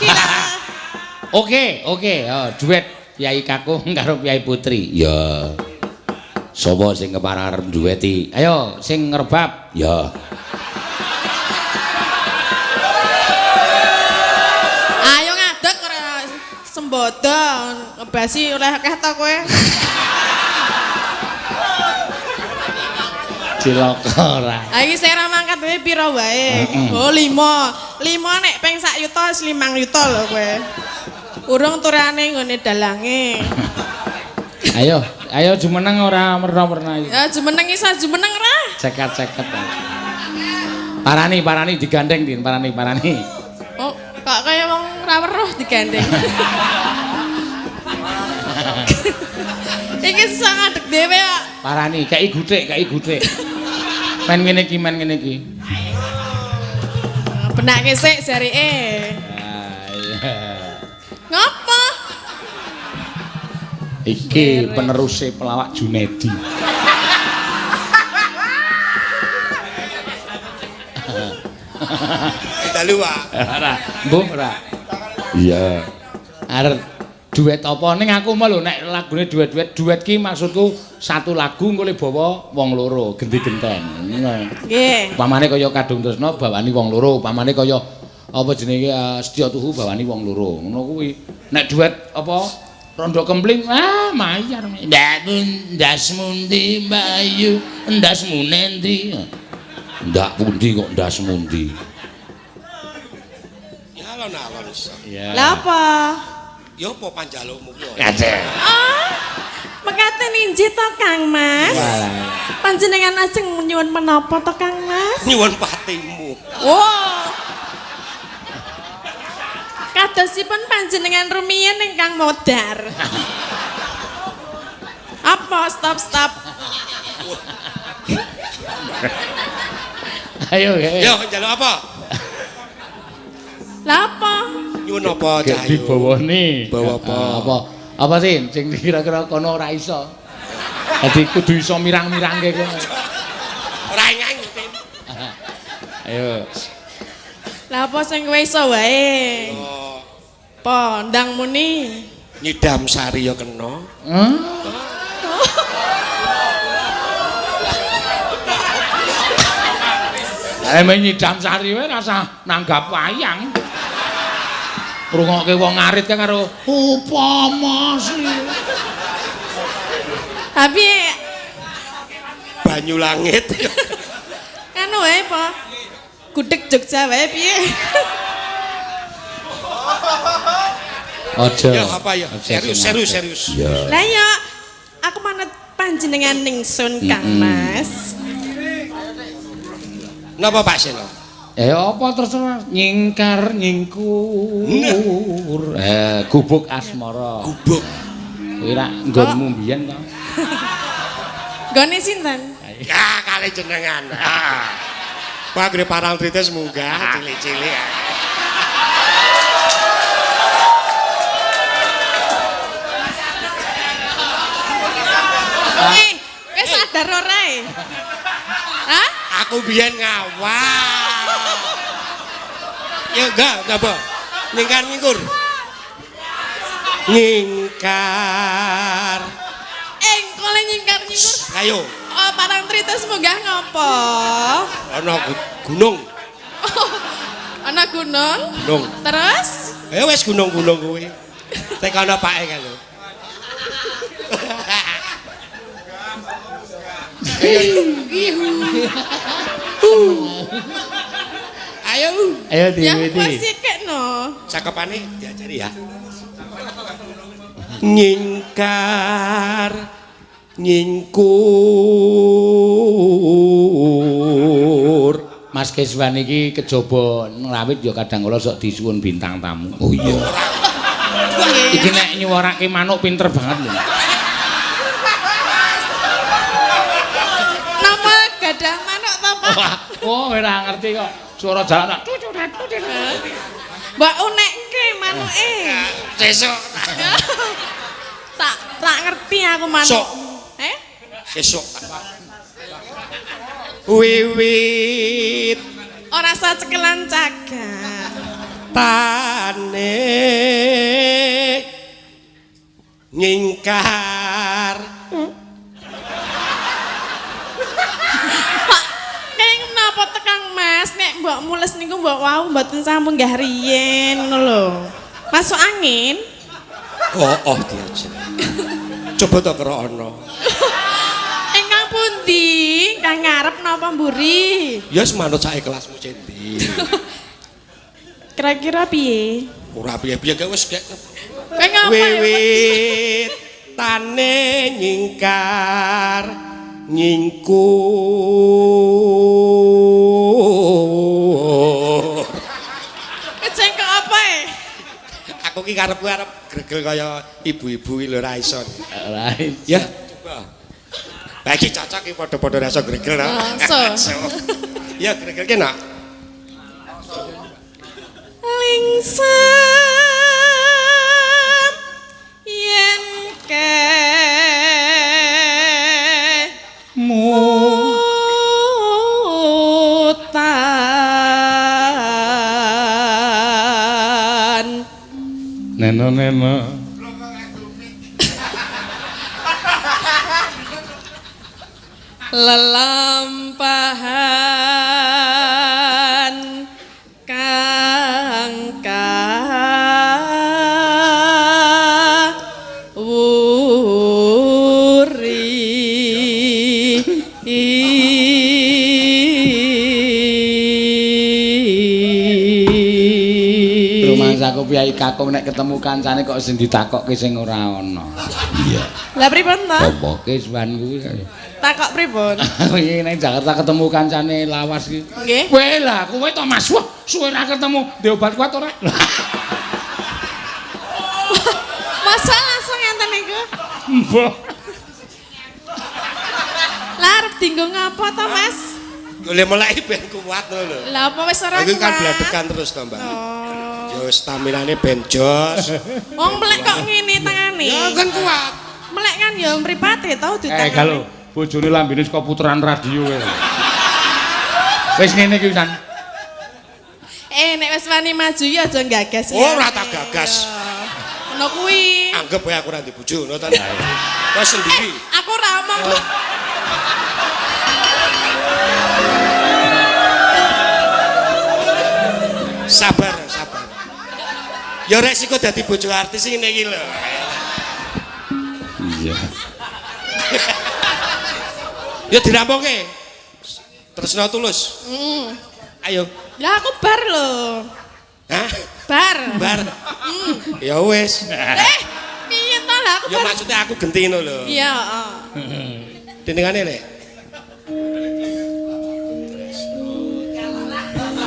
Kira. Oke. Oh, duet Kyai Kakung karo Kyai Putri. Ya. Sapa sing kepareng dueti? Ayo, sing ngerbab. Ya. Ayo ngadeg ora sembodo ngebasi oleh akeh to kowe. Cilaka ora. Ha iki sing ra mangkat wae pira wae? Oh 5. 5 nek peng sak yuta wis 5 yuta lho kowe. Urung turane nggone dalange. Ayo jumeneng ora merna-merna iki. Ya jumeneng iso jumeneng ra. Ceket-ceket. Parani digandeng Din, parani. Oh, kok kaya wong ra weruh digandeng. Iki susah ngadeg dhewe kok. Parani, kei gutik. Men ngene iki. Benake sik jarike. Ngopo? Iki peneruse pelawak Junedi. Kita luwa. Ora, mbok ora. Iya. Arep duet apa ning aku mah lho nek lagune duet ki maksudku satu lagu engko le bawa wong loro gendi-genten. Nggih. Upamane kaya Kadung Tresna bawani wong loro, upamane kaya apa jenenge Setya Tuhu bawani wong loro. Ngono kuwi. Nek duet apa Rondo Kempling mayar. Ndas mundi Bayu, ndasmu nendi? Ndak pundi kok ndasmu ndi? Ya alon-alon iso. Lah apa? Ya apa panjalukmu ki? Mekaten injih to Kang Mas. Panjenengan ajeng nyuwun menapa to Kang Mas? Nyuwun patimu. Wow. Kadosipun panjenengan rumiyin ingkang modar. Apa stop. Ayo. Ya njaluk apa? Lah apa? Nyuwun apa Gek Cahyo? dibawani. Bawa apa? Apa sih sing kira-kira kono ora iso. Dadi kudu iso mirang-mirangke kono. Ora nyanyi, Tin. Ayo. Lah apa sing kowe iso wae? Oh, Apa ndang muni? nyidam sari ya kena. Nyidam sari wae rasa nanggap wayang. Rungokke wong ngarit kan karo upama sih. Tapi Banyu langit. kan wae apa? Gudeg Jogja wae piye? Aja. Ya apa ya? Serius. Lah ya aku manut panjenengan ningsun Kang Mas. Napa Pak Seno? Apa terserah nyingkar nyingkur. Gubuk asmara. Gubuk. Kuwi ra nggonmu mbiyen to. Gone sinten? Ya kali jenengan. Pak gede parang tritis munggah cilik-cilik. Wis sadar ora e? Hah? Aku biyen ngawal. Ya enggak apa? Ningkar ngingkur. Ngingkar. Engkol nyingkar-nyingkur. Ayo. Oh, Parangtritis munggah ngopo? Ana gunung. Ana gunung. Gunung. Terus? Wis gunung-gunung kuwi. Tekono pake kan lho. Ayo. Ayo Ya diwiti. wis sikekno. Cakepane diajari ya. Nyingkar nyingkur. Mas Keswan iki kejaba ngrawit ya kadang kala sok disuwun bintang tamu. Oh iya. Iki nek nyuwarake manuk pinter banget lho. Napa gadah manuk to, Pak? Oh, ora ngerti kok. Suara jalan. Mbak unekke manuke. Sesuk. Tak ngerti aku manuk. Sok. Sesuk. Wiwit Ora sacekelan cagak. tane nyingkar. Keng napa tekang Mas? Nek mbok mules niku mbok wau mboten sampun nggah riyen ngono lho. Masuk angin. Oh diajak. Coba to krono. Engkang pundi? Kang ngarep napa mburi? Ya semanut sak kelasmu cendi. Kira-kira piye? Ora piye-piye gak wis gak. Kowe ngapa? Wiwit tane nyingkar nyingkur. Kecengkok apa e? Aku ki karepku arep gregel kaya ibu-ibu iki lho ra iso. Ora. Ya, coba. Bagi cocok iki padha-padha rasa gregel ta. So. Ya gregel ki nak. Lingsem yen ke mutan Neno. lelampahan kang kawuri Rumangsaku piyai kakung nek ketemu kancane kok sing ditakokke sing ora ana. Iya. lah pripun to? Apa Keswan kuwi kaya. Takok pripun? Iki ning Jakarta ketemu kancane lawas iki. Nggih. Kowe lah, kowe to Mas. Wah, suwe ra ketemu. Ndek obat kuat ora? Masa langsung enten niku? Mbah. Lah arep dinggo ngapa to, Mas? Golek meleki ben kuat lho. Lah apa wis ora Aku kan kuat? bladekan terus to, Mbak. Oh. Ya staminane ben jos. Wong melek kok ngene tangane. Ya kan kuat. Melek kan ya mripate tau ditangani. Kalau bojone lambene saka puteran radio kowe. Wis ngene iki pisan. Nek wis wani maju ya aja gagas ya. Ora tak gagas. Ngono kuwi. Anggap wae aku ora di bojo, ngono ta. Wes sendiri. Aku ora omong. Sabar. Ya resiko dadi bojo artis ngene iki lho. Iya. Ya dirampunge. Tresna tulus. Ayo. Lah aku bar lho. Hah? Bar. Bar. Ya wis. Piye to lah aku Ya bar. maksudnya aku genti ngono lho. Iya, Dendengane lek.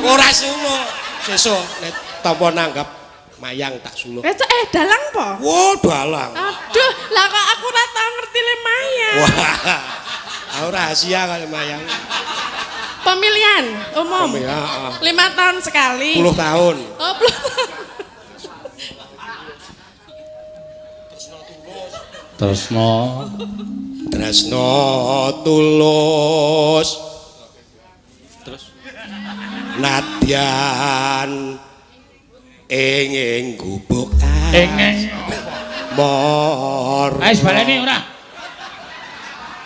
Ora sulo. Sesuk nek tampa nanggap mayang tak sulo. dalang po? Wo, dalang. Aduh, lah kok aku ora tau ngerti le mayang. Wah. Aku rahasia kali mayang. Pemilihan umum. Pemilihan, 5 tahun sekali. 10 tahun. Oh, 10 tahun. Tresno tulus. Terus nadyan ing gubuk Engeng. mor. Wis baleni ora?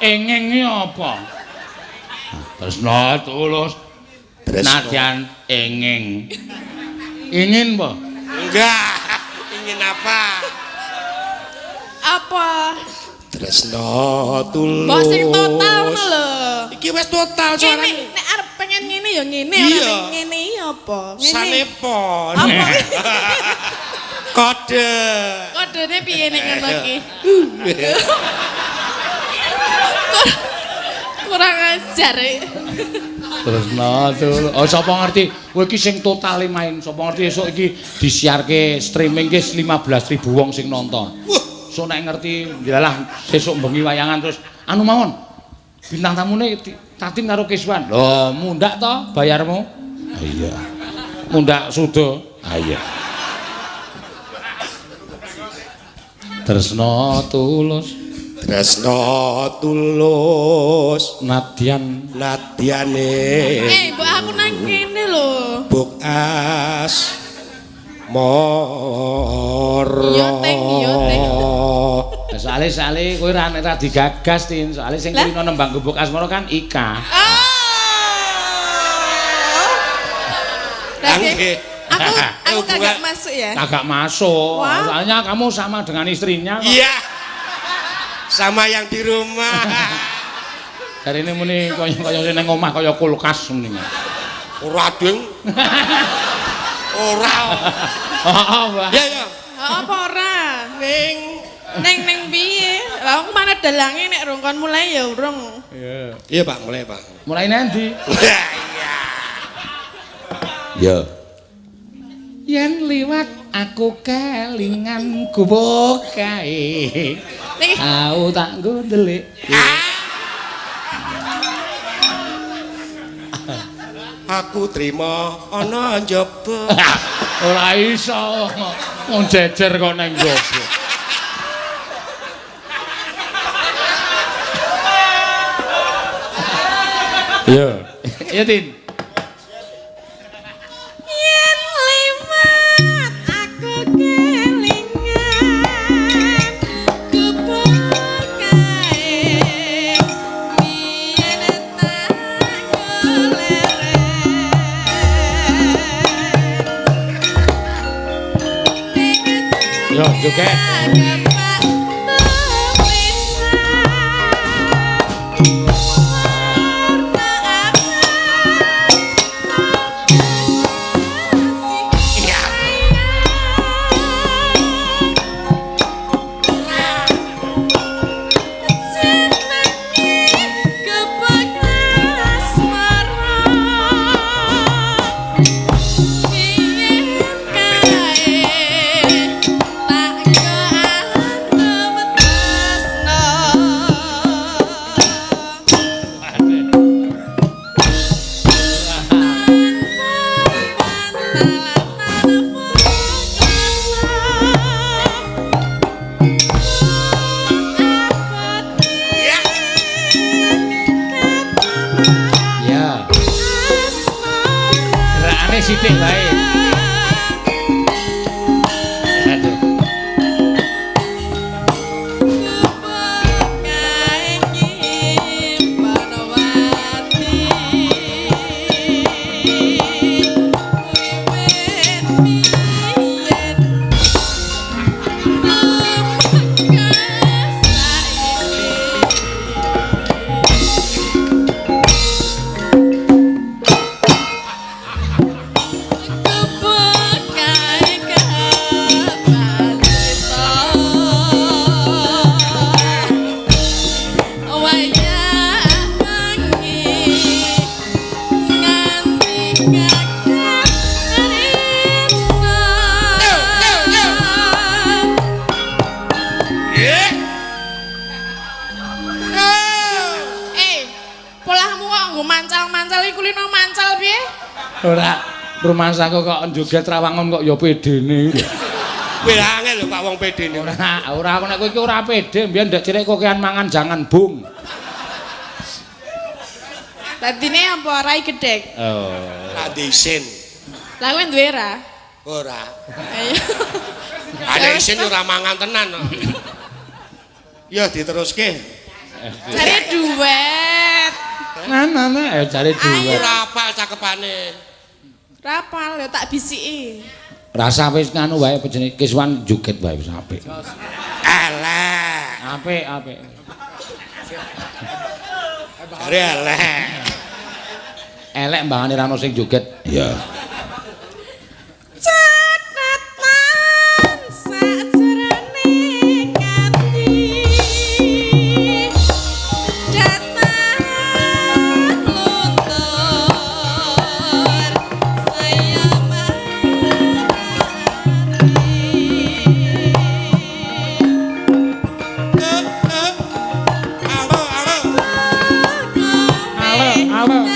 Enging apa? Tresna tulus. Nadyan enging. Ingin apa? Enggak. Ingin apa? Apa? Tresno tulus. Mbok sing total ngono lho. Iki wis total Ngene, suarane. nek arep pengen ngene ya ngene, Iya. ora nek ngene iya apa? Ngene. Sanepon. Apa? Kode. Kodene piye nek ngono iki? Kurang ajar. Tresna tulus. Oh sapa ngerti? Kowe iki sing totale main. Sapa ngerti esuk iki disiarke streaming ki 15.000 wong sing nonton. So nek ngerti yalah sesuk bengi wayangan terus anu mawon. Bintang tamune Tatin karo Kiswan. Lho, mundak to bayarmu? Ah, iya. Mundak sudo. Ah iya. Tresna tulus. Tresno tulus. Nadyan Nadyane. Mbok aku nang kene lho. Buk as. Moro. Iya, Teng, iya, Teng. Soale kowe ra digagas Tin. Soale sing kulino nembang gubuk asmara kan Ika. Nggih. Aku kagak masuk ya. Kagak masuk. Wah. Soalnya kamu sama dengan istrinya kok. Iya. Sama yang di rumah. Hari ini muni kaya nang omah kaya kulkas muni. Ora ding. Ora. Heeh, Mbak. Ya ya. Apa ora? Neng piye? Lah aku mana dalange nek rongkon mulai ya urung. Iya. Iya, Pak, mulai, Pak. Mulai nanti. Iya. Ya. Yen liwat aku kelingan gubuk kae. Niki Aku tak nggo ndelik. Aku terima ana njaba. Ora iso. Wong jejer kok nang njaba. Iya. Iya, Tin. yen liwat aku kelingan gubuk kae biyen tak goleren. Yo, joget. Ya. Gerakane sithik bae. Aduh. Polahmu kok nggo mancal-mancal iku lino mancal piye? Ora rumahsaku kok joget Rawangun kok ya pedene. Kuwi angel lho Pak wong pedene. Ora aku nek kowe iki ora pede, mbiyen ndak cilik kokean mangan jangan bung. Dadine apa rai gedhek? Oh. Ade isin. Lah kowe duwe ra? Ora. Ayo. Ada isin ora mangan tenan kok. Ya diteruske. Jare duet. Nah, jare duwe. Ora apal cakepane. Rapal ya tak bisiki. Rasa wis nganu wae jenenge Kiswan joget wae wis apik. Elek. Apik. Jare elek. Elek mbangane ra ono sing joget. Iya. Catatan sajroning ati datang luntur saya Halo.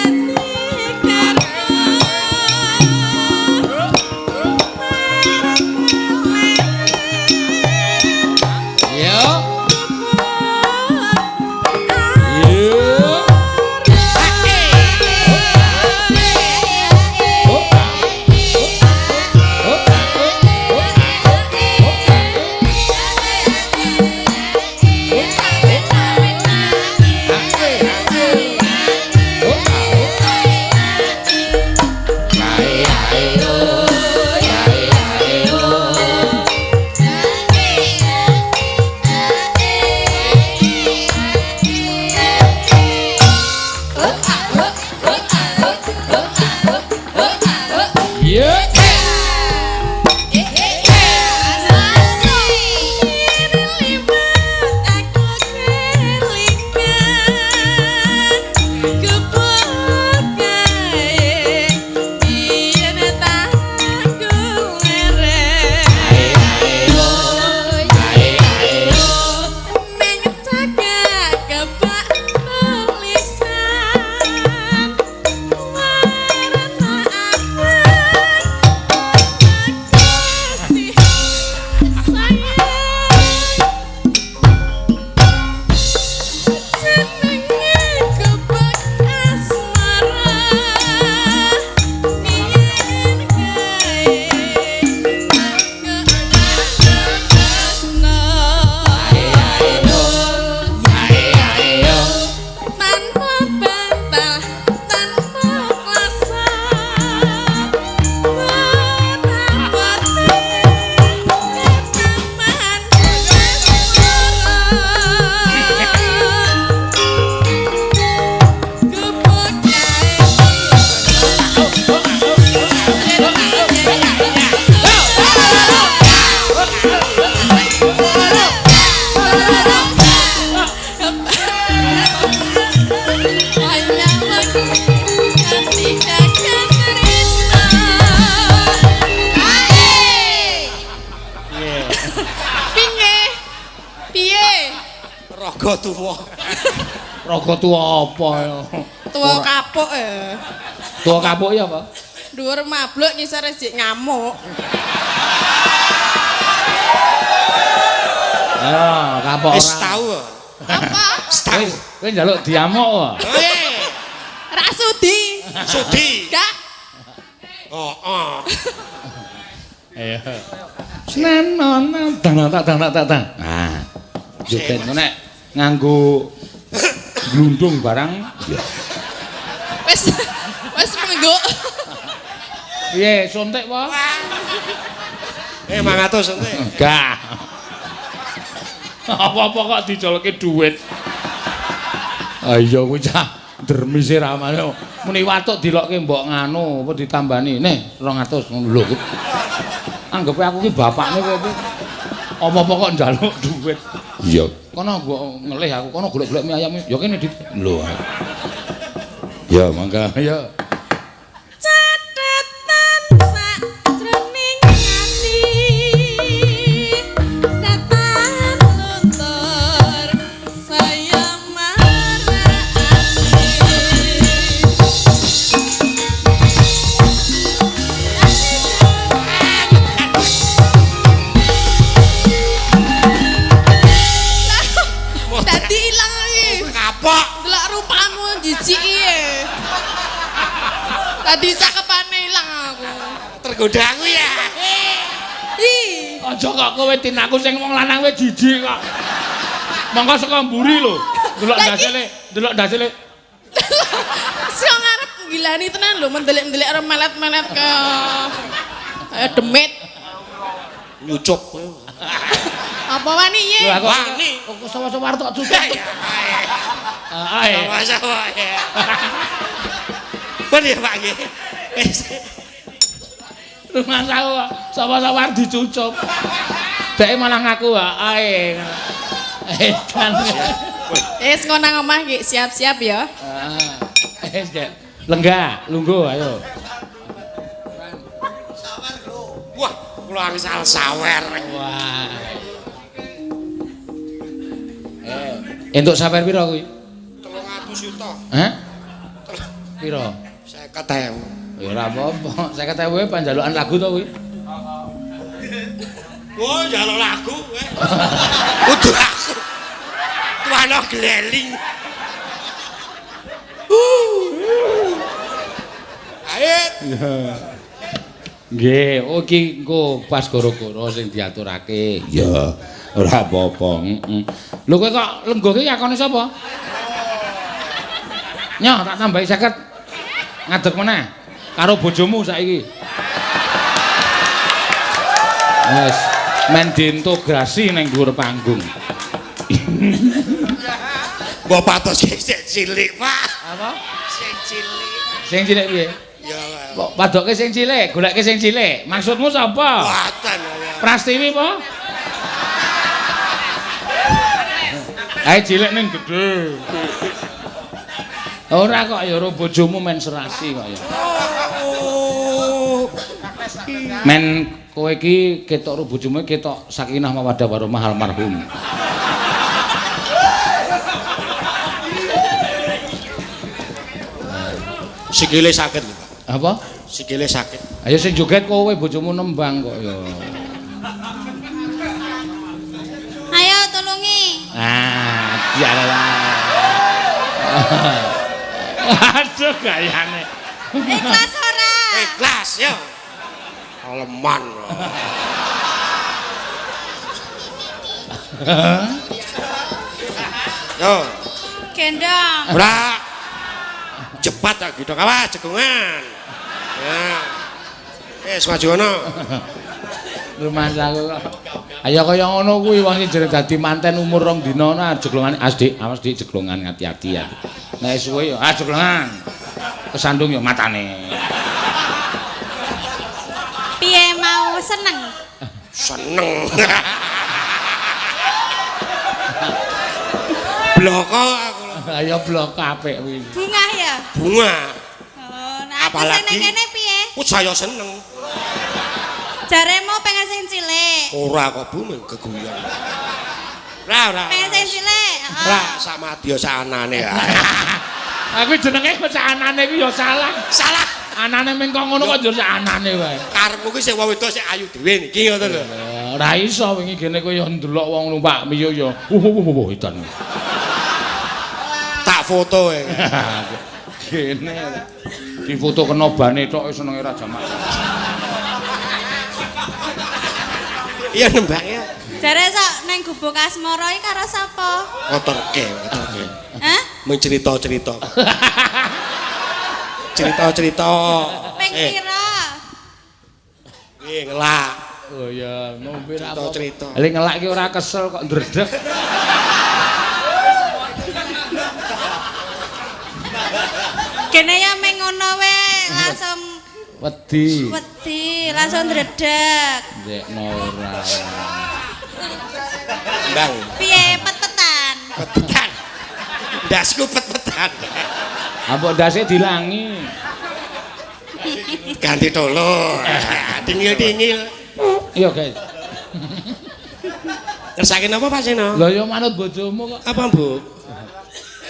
Raga tuwa. Raga tuwa apa ya? Tuwa kapuk ya. Tuwa kapuk ya apa? Dhuwur mabluk ngisor sik ngamuk. Ya, kapok ora. Wis tau. Apa? Stau. Kowe njaluk diamuk kok. Ra sudi. Sudi. Gak. Oh. Ayo. Senenana dang. Ah. Joget nek nganggo glundung barang. Wis menggo. Piye, sontek wae? 500 ente. Enggak. Apa-apa kok dicolke dhuwit. Ayo kuwi cah dermise ramane. Muni watuk dilokke mbok nganu apa ditambani. Nih 200 lho. Anggepe aku ki bapakne kowe iki. Apa-apa kok njaluk dhuwit. Iya. Kono mbok ngelih aku kono golek-golek mie ayam. Ya kene dit. Lho. Ya mangga ya. Tadi cakepane ilang aku. Tergoda aku ya. Aja kok kowe tinaku sing wong lanang kowe jijik kok. Monggo saka mburi lho. Delok dasile, delok dasile. Sing ngarep gilani tenan lho mendelik-mendelik arep melet-melet ke demit. Nyucup. Apa wani ye? Lho aku Wani. kok sawa-sawa tok cucuk. Ae. Sama-sama ya. Bener Pak nggih. Rumah sawa-sawa dicucup. Dek malah ngaku ae. Edan. Wis ngono nang omah nggih siap-siap ya. Wis Dek. Lenggah, lungguh ayo. Wah, kula angsal sawer. Wah. Entuk sawer pira kuwi? 300 juta. Hah? Pira? 50.000. Ya ora apa-apa. 50.000 panjalukan lagu to kuwi. Wah, njaluk lagu kowe. Kudu aku. Tuana gleling. Ayo. Nggih, oh iki engko pas gara-gara sing diaturake. Ya, ora apa-apa. Lho kowe kok lenggo ki yakone sapa? Nyoh, tak tambahi 50. Ngadeg meneh karo bojomu saiki. Wes, men diintegrasi ning dhuwur panggung. Mbok patos sik cilik, Pak. Apa? Sing cilik. Sing cilik piye? Ya, Pak. Kok padoke sing cilik, goleke sing cilik. Maksudmu sapa? Watan ya. Prastiwi apa? Ae cilik ning gedhe. Ora kok ya ora bojomu men serasi kok ya. Oh. Men kowe iki ketok ro bojomu ketok sakinah mawaddah warahmah almarhum. Sikile sakit, Pak. Apa? Sikile sakit. Ayo sing joget kowe bojomu nembang kok ya. Ayo tulungi. Ah, dialah. Aduh gayane. Ikhlas ora? Ikhlas ya. Aleman. Yo, Gendong. ora. Cepat tak gitu. Awas cekungan. Ya. Maju ono. Rumah aku kok. Ayo kaya ngono kuwi wong sing jere dadi manten umur 2 dina ana jeglongan Dik, awas Dik jeglongan hati-hati ya. Nek suwe ya jeglongan. Kesandung ya matane. Piye mau seneng? Seneng. Bloko aku. Ayo blok apik kuwi. Bunga ya? Bunga. Oh, nah aku sing Apalagi- ning kene piye? Ku saya seneng. Jaremu pengen sing cilik. Ora kok Bu men geguyon. Ora. Pengen sing cilik. Ora sama dia sanane ya. Aku jenenge wis anane kuwi ya salah. Salah. Anane ming kok ngono kok njur anane wae. Karepku ki sing wong wedok sing ayu dhewe niki ngoten lho. Ora iso wingi kene kowe ya ndelok wong numpak miyo ya. Edan. Tak foto ya. Kene difoto kena bane tok senenge ra jamak. Iya nembak ya. Jare sok ning gubuk asmara iki karo sapa? Ngotorke. Hah? Mencerita-cerita. Cerita-cerita. Ping pira? Ngelak. Oh ya, ngombe ra apa. Cerita. Lek ngelak ki ora kesel kok ndredeg. Kene ya meng ngono wae, langsung Wedi. wedi, langsung ndredeg. Ndekno ora. Bang. Piye pet-petan? Petan. Ndasku pet-petan. Apa ndase dilangi? Ganti tolo. Dingil-dingil. Iya, guys. Ngersake napa Pak Seno? Lah ya manut bojomu kok. Apa, Bu?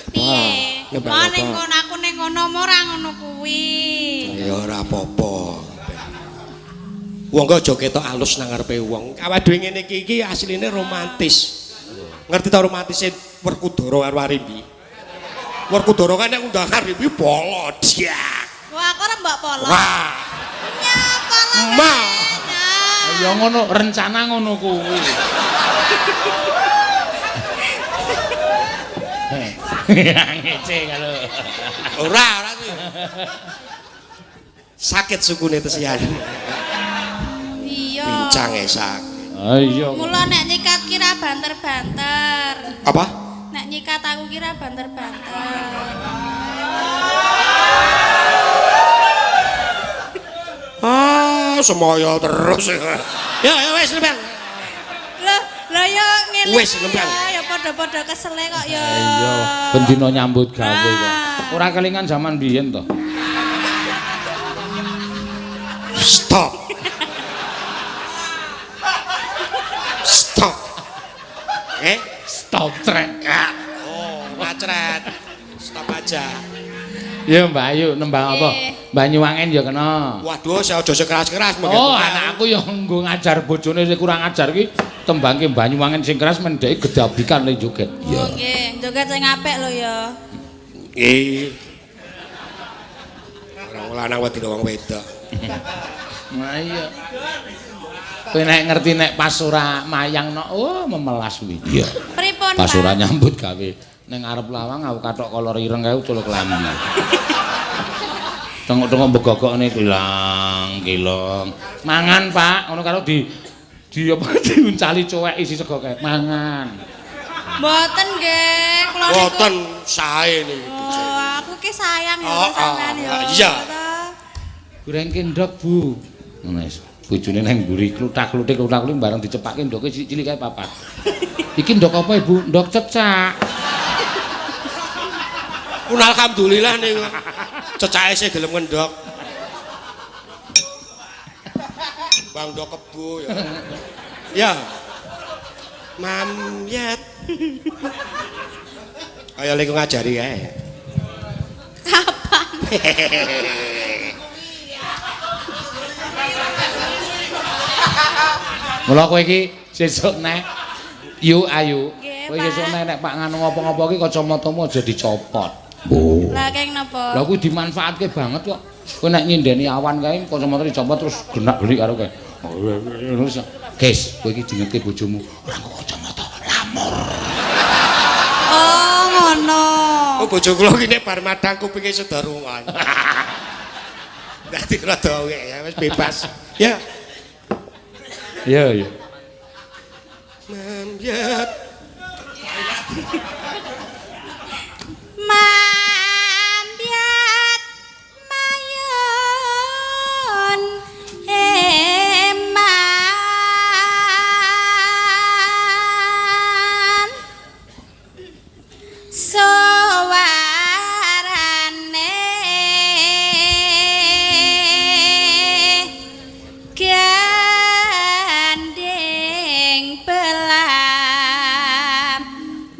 Piye? nyoba Mau apa? ning kono aku ning kono ora ngono kuwi. Ya ora apa-apa. Wong kok aja ketok alus nang ngarepe wong. Awake dhewe ngene iki asline romantis. Ngerti ta romantise Werkudara karo Arimbi? Werkudara kan nek undang Arimbi polo diak. Wah, aku ora mbok polo. Wah, Nyapa lah. Ma. Ya ngono, rencana ngono kuwi. Ngece kalau. Ora sih. Sakit sukune tesian. Iya. Pincang esak. Ah iya. Mula nek nyikat kira banter-banter. Apa? Nek nyikat aku kira banter-banter. Ah, semoyo terus. Ya wis lembang. Lah ya ngene. Wis, lembang. Ya padha-padha kesele kok ya. Iya, ben dina nyambut gawe kok. Ah. Ora kelingan zaman biyen to. Stop. Stop. Stop track. Ya. Oh, macret. Stop aja. Ya Mbak Ayu nembang apa? Banyuwangen ya kena. Waduh, saya aja sekeras-keras Oh, anakku yang nggo ngajar bojone sing kurang ajar ki tembangke Banyuwangen sing keras mendheke gedabikan le joget. Oh nggih, joget sing apik lho ya. Nggih. Orang lanang wedi wong wedok. Nah iya. Kowe nek ngerti nek pas ora mayang no, oh memelas kuwi. Iya. Pripun, Pas ora Pak? nyambut gawe ning arep lawang aku kathok kolor ireng kae culuk lambi. Tengok-tengok begogokne kilang. Mangan, Pak. Ngono karo di apa diuncali cowek isi sego kae. Mangan. Mboten nggih, kula niku. Boten sae niki. Oh, aku ki sayang ya Oh, sampean ya. iya. Goreng kendhok, Bu. Ngono wis. Bojone nang mburi kluthak-kluthik bareng dicepake ndoke cilik kae papat. Iki ndok apa, Ibu? Ndok cecak. Pun alhamdulillah niku. Cecake sih gelem ngendok. Bang Dok Kebo ya. Ya. Mamyet. Ayo lek ngajari kae. Kapan? Mula kowe iki sesuk nek yu ayu. Nggih, Kowe Pak. sesuk nek Pak nganu ngopo-ngopo iki kacamatamu aja dicopot. Lah keng napa? Lah kuwi dimanfaatke banget kok. Kowe nek nyindeni awan kae kacamata dicopot terus genak-gelik karo kowe. Guys, kowe iki dingerti bojomu ora nggo kacamata lamur. Oh, ngono. Oh bojo kula iki nek bar madang kupinge sedarungan. Dadi rada ya wis bebas. Ya. Iya, iya. Mamyet. Mambiat mayon eman sowarane gandeng belam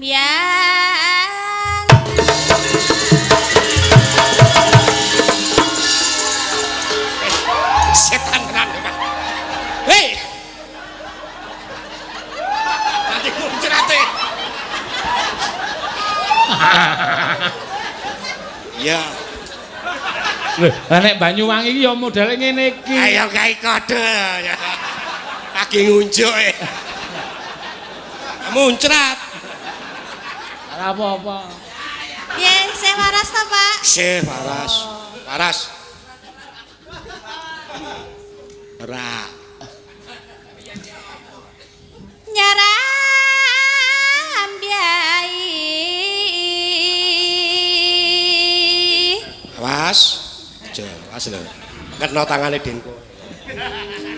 yang Setan tenan Pak. Hei. Nanti muncrate. Ya, Lho, lah nek Banyuwangi iki ya modele ngene iki. ayo gawe kode ya. Kaki ngunjuk e. Muncrat. Ora apa-apa. ya saya waras to Pak. Sih, Paras. Paras. Ora. Nyaram biai Awas. Aja, awas lho. Kena tangane Denko.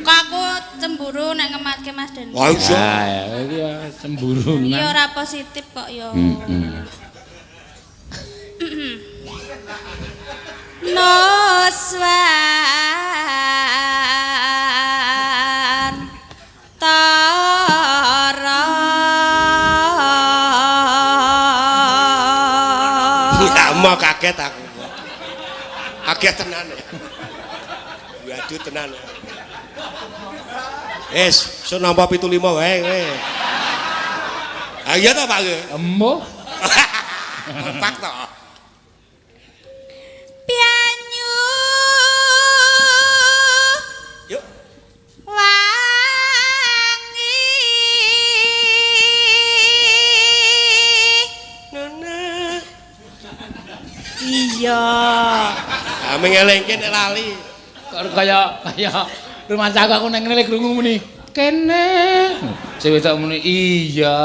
kok aku cemburu nek ngematke Mas Den. Wah, iso. Nah, ya iki ya cemburunan. Iya ora positif kok ya. Noswan tara Ya mau kaget aku. Kaget tenan. Waduh tenan. So nampa 75 wae kowe. Ah iya ta Pak? Emoh. Kompak to. pianyu Yuk. wangi Nana iya. Ah mengelengke nek lali. Kok kaya rumah tangga aku nang ngene krungu muni. Kene. Sing wedok muni iya.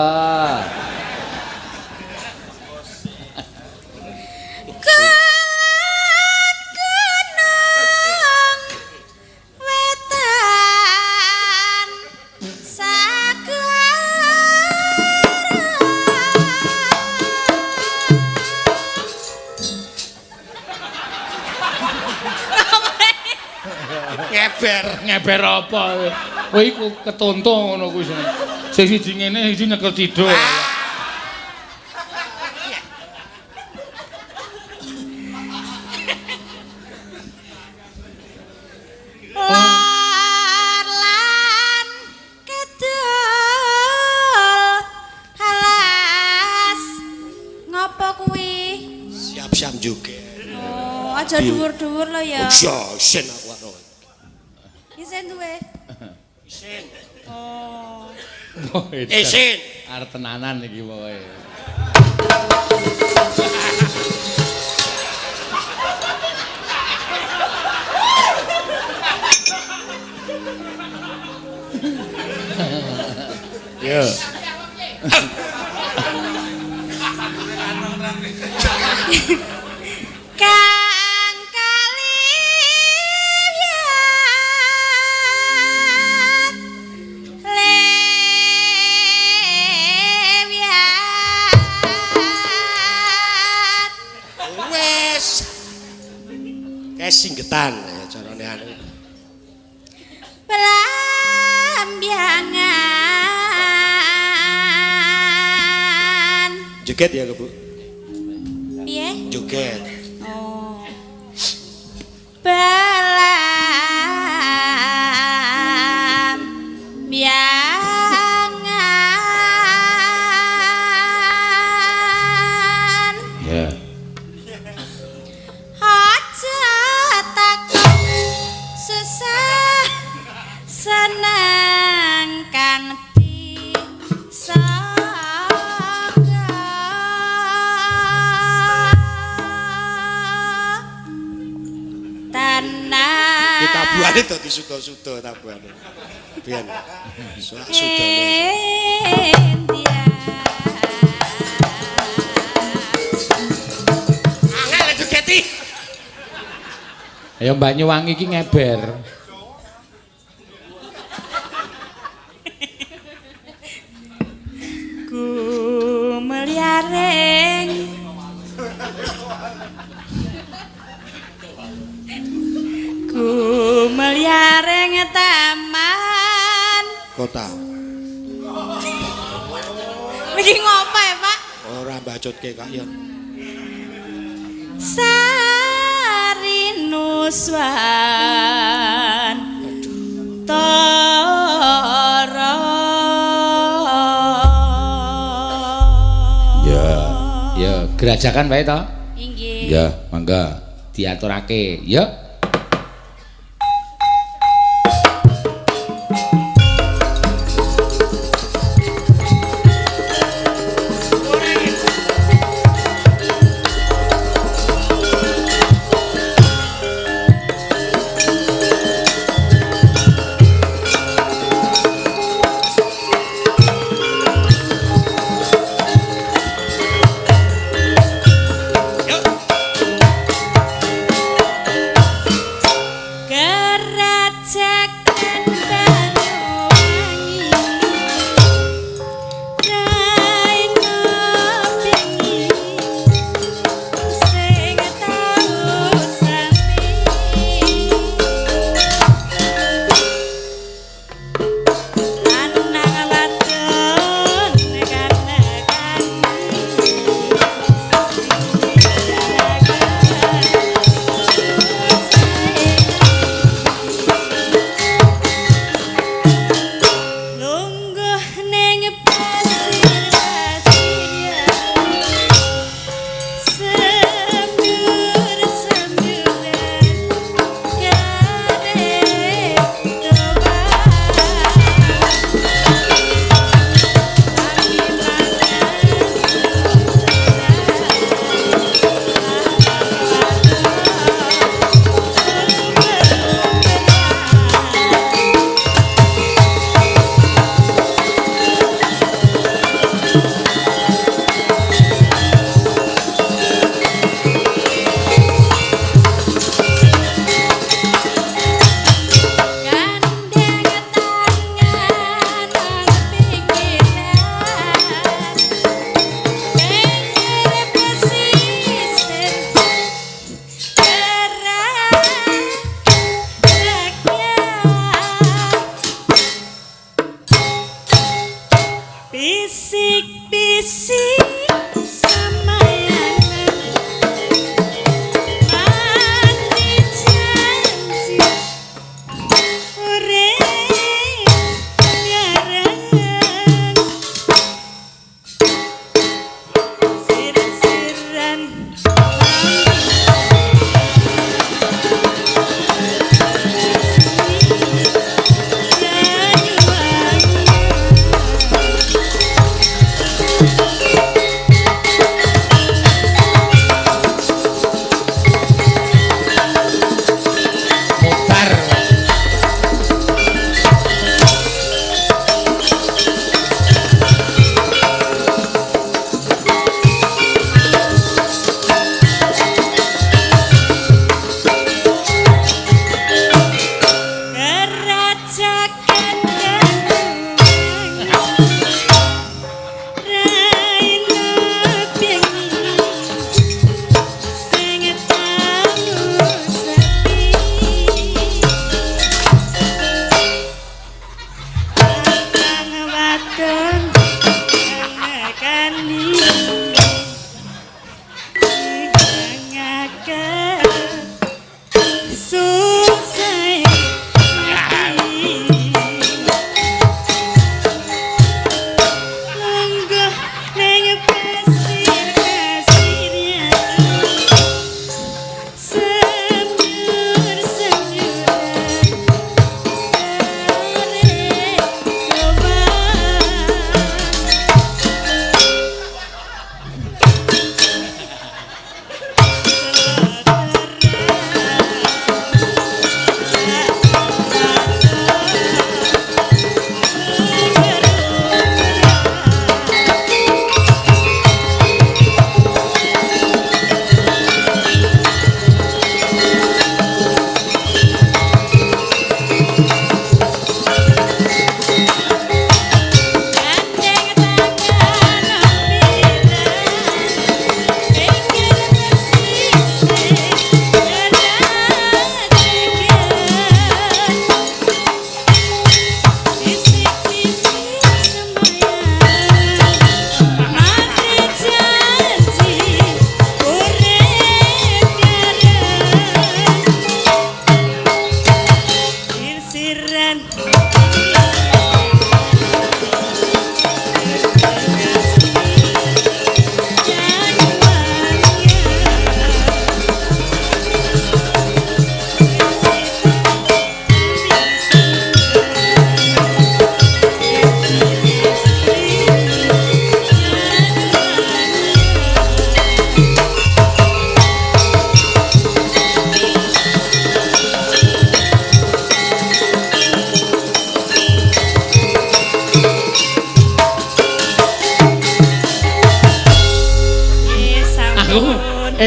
Ngeber apa? Kowe iku ketonto ngono kuwi. Sing siji ngene, siji nyekel ciduk. Lan kedul halas ngopo kuwi? Siap-siap juga. Oh, aja dhuwur-dhuwur lho ya. Sen aku ora. Isen duwe. Sen. Oh. Sen. Arep tenanan iki pokoke. Yo. Kang Kaliwiat Lewiat Wes. Kayak singgetan ya carane anu. Pelambiangan Joget ya, Bu. piye? Joget. Oh. Pelambiangan Ya. aja takut susah senangkan ti tanah Kita buane dadi suda-suda tabuhane. Biyen. Sudane. Angel jogeti. Ya Banyuwangi iki ngeber. Ku meliareng Ku meliareng taman Kota. Iki ngopo ya, Pak? Ora bacotke kak ya. Sari nuswan Tara Ya, gerajakan wae to? Inggih. Ya, mangga diaturake. Ya.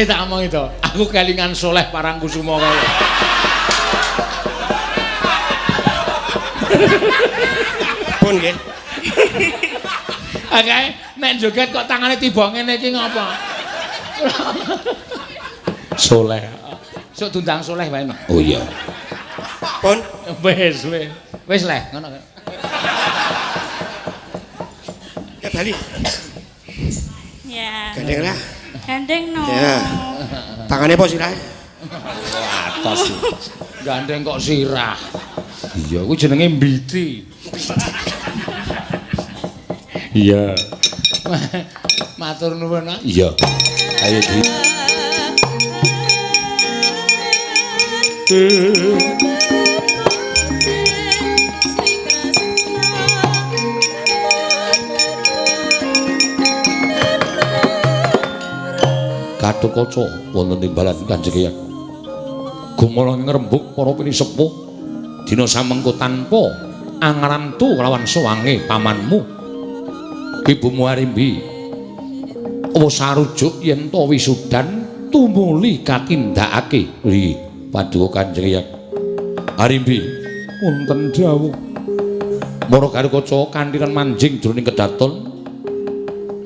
Tak omong itu. Aku kelingan soleh Parangkusuma kaya. Pun nggih. Akae nek joget kok tangane tiba ngene iki ngopo? Soleh. Sok tundang soleh wae, Mas. Oh iya. Pun Wis, wis. Wis leh, ngono. Ya bali. Ya. Gandeng lah. Gandeng no. Ya. Tangannya apa sirahe? Atas. Gandeng kok sirah. Iya, kuwi jenenge mbiti. Iya. Matur nuwun, Mas. Iya. Ayo di. Gatotkaca wonten timbalan Kanjeng Hyang. Gumala ngrembug para pinisepuh dina samengko tanpa angarantu kelawan sowange pamanmu. Ibumu Arimbi wis sarujuk yen to wisudan tumuli katindakake. Li paduka Kanjeng Hyang. Arimbi wonten dawuh Para Gatotkaca kanthi manjing jroning kedaton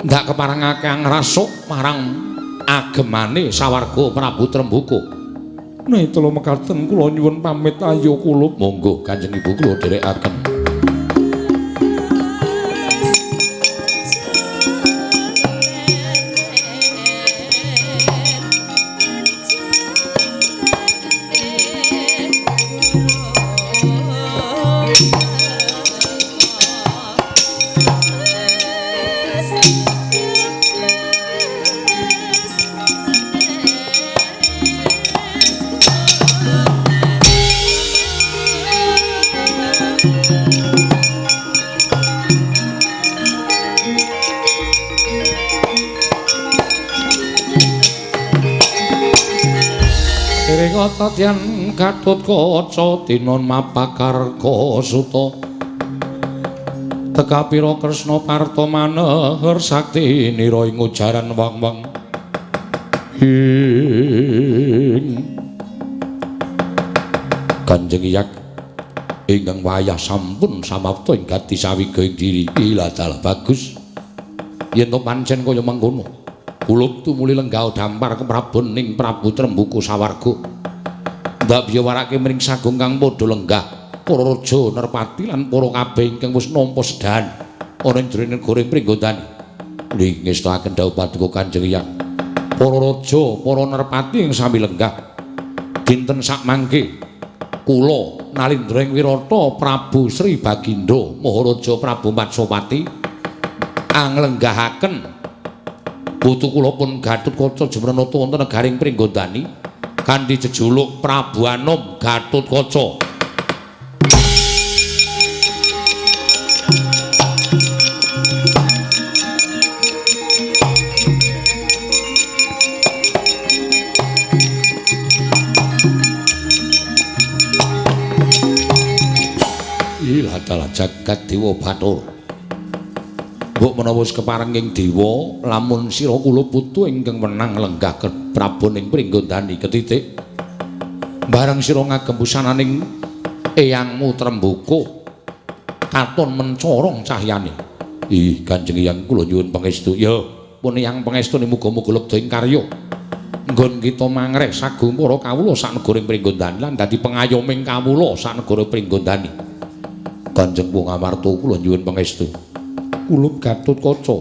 ndak keparengake angrasuk marang agemane sawarga Prabu Tremboko. Netela mekaten kula nyuwun pamit ayo kula. Monggo Kanjeng Ibu kula dherekaken. Latatian Gatotkaca tinon mapakarga suta teka pira Kresna parta maneher sakti nira ing ujaran wong-wong Kanjeng Hyang ingkang wayah sampun samapta ing gati sawiga ing diri iladal bagus yen to pancen kaya mangkono kula tumuli lenggah dampar kepraboning Prabu Trembuku sawarga ndak biya warake mring sagung kang padha lenggah para raja Nerpati lan para kabeh ingkang wis nampa sedahan ana ing jroning negara Pringgondani ing ngestaken dawuh paduka Kanjeng Hyang para raja para Nerpati ing sami lenggah dinten sak mangke kula Nalindra ing Wirata Prabu Sri Bagindo Maharaja Prabu Matsopati anglenggahaken putu kula pun Gatotkaca jemrenata wonten negaring Pringgondani kanthi jejuluk Prabu Anom Gatotkaca. Iladalah jagat dewa Bathara mbok menawa wis keparenging dewa lamun sira kula putu ingkang menang lenggah ke praboning Pringgondani ketitik bareng sira ngagem busananing eyangmu Trembuku katon mencorong cahyane ih Kanjeng Hyang kula nyuwun pangestu ya pun eyang pangestune muga-muga lebda ing karya nggon kita mangreh sagung para kawula sak negaring Pringgondani lan dadi pengayoming kawula sak negara Pringgondani Kanjeng Wong Amarta kula nyuwun pangestu kula Gatotkaca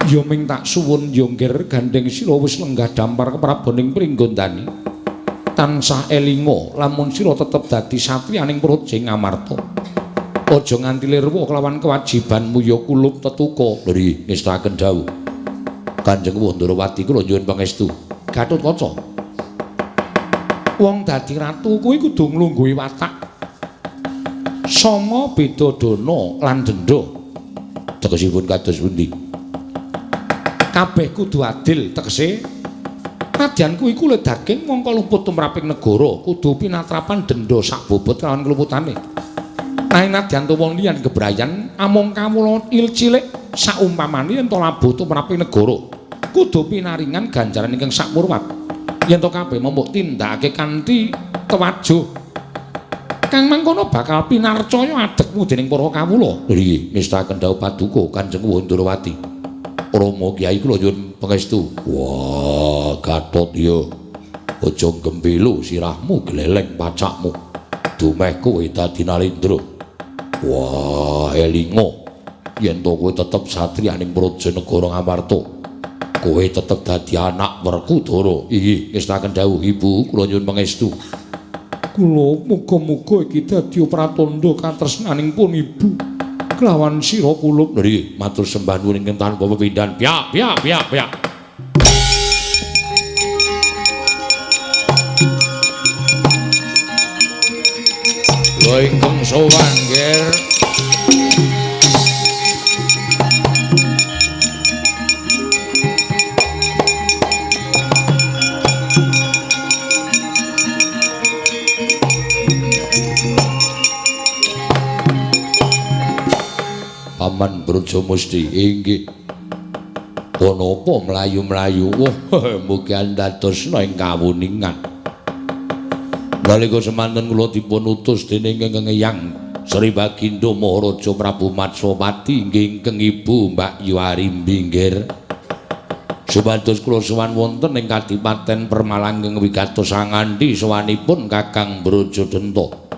ya ming tak suwun ya ngger gandeng sira wis lenggah dampar kepraboning Pringgondani tansah elinga lamun sira tetep dadi satriyaning Praja Ngamarta aja nganti lirwa kelawan kewajibanmu ya kula tetuka lho ngestaken dawuh Kanjeng Wandrawati kula nyuwun pangestu Gatotkaca wong dadi ratu kuwi kudu nglungguhi watak sama beda dana lan denda tegesipun kados pundi kabeh kudu adil tegese nadyan kuwi kule daging mongko luput tumraping negara kudu pinatrapan denda sak bobot kelawan keluputane nanging nadyan to wong liyan gebrayan amung kawula cilik saumpamane yen to labuh tumraping negara kudu pinaringan ganjaran ingkang sakmurwat yen to kabeh momok tindakake kanthi tewajuh kang mangkono bakal pinarcaya adekmu dening para kawula. Nggih, ngestaken dawuh paduka Kanjeng Wandrawati. Rama Kyai kula nyuwun pangestu. Wah, Gatot ya. Aja gembelu sirahmu gleleng pacakmu. Dumeh kowe dadi Nalindra. Wah, elinga. Yen to kowe tetep satriyaning Praja Negara Ngamarta. Kowe tetep dadi anak Werkudara. Nggih, ngestaken dawuh Ibu kula nyuwun pangestu. Kula muga-muga iki dadi pratandha katresnaning pun Ibu kelawan sira kula. Nggih, matur sembah nuwun ingkang tanpa pepindhan. Piyak. Lha ingkang sowan nggih. Paman Brajamusti inggih. Ana apa mlayu-mlayu? Wah, mugi andadosna ing kawuningan. Nalika semanten kula dipun utus dening Kakang Hyang Sri Bagindo Maharaja Prabu Matsopati inggih ingkang Ibu Mbak Yu Arimbi nggih. Supados kula sowan wonten ing Kadipaten Permalanggeng wigatos sangandhi sowanipun Kakang Brajadenta.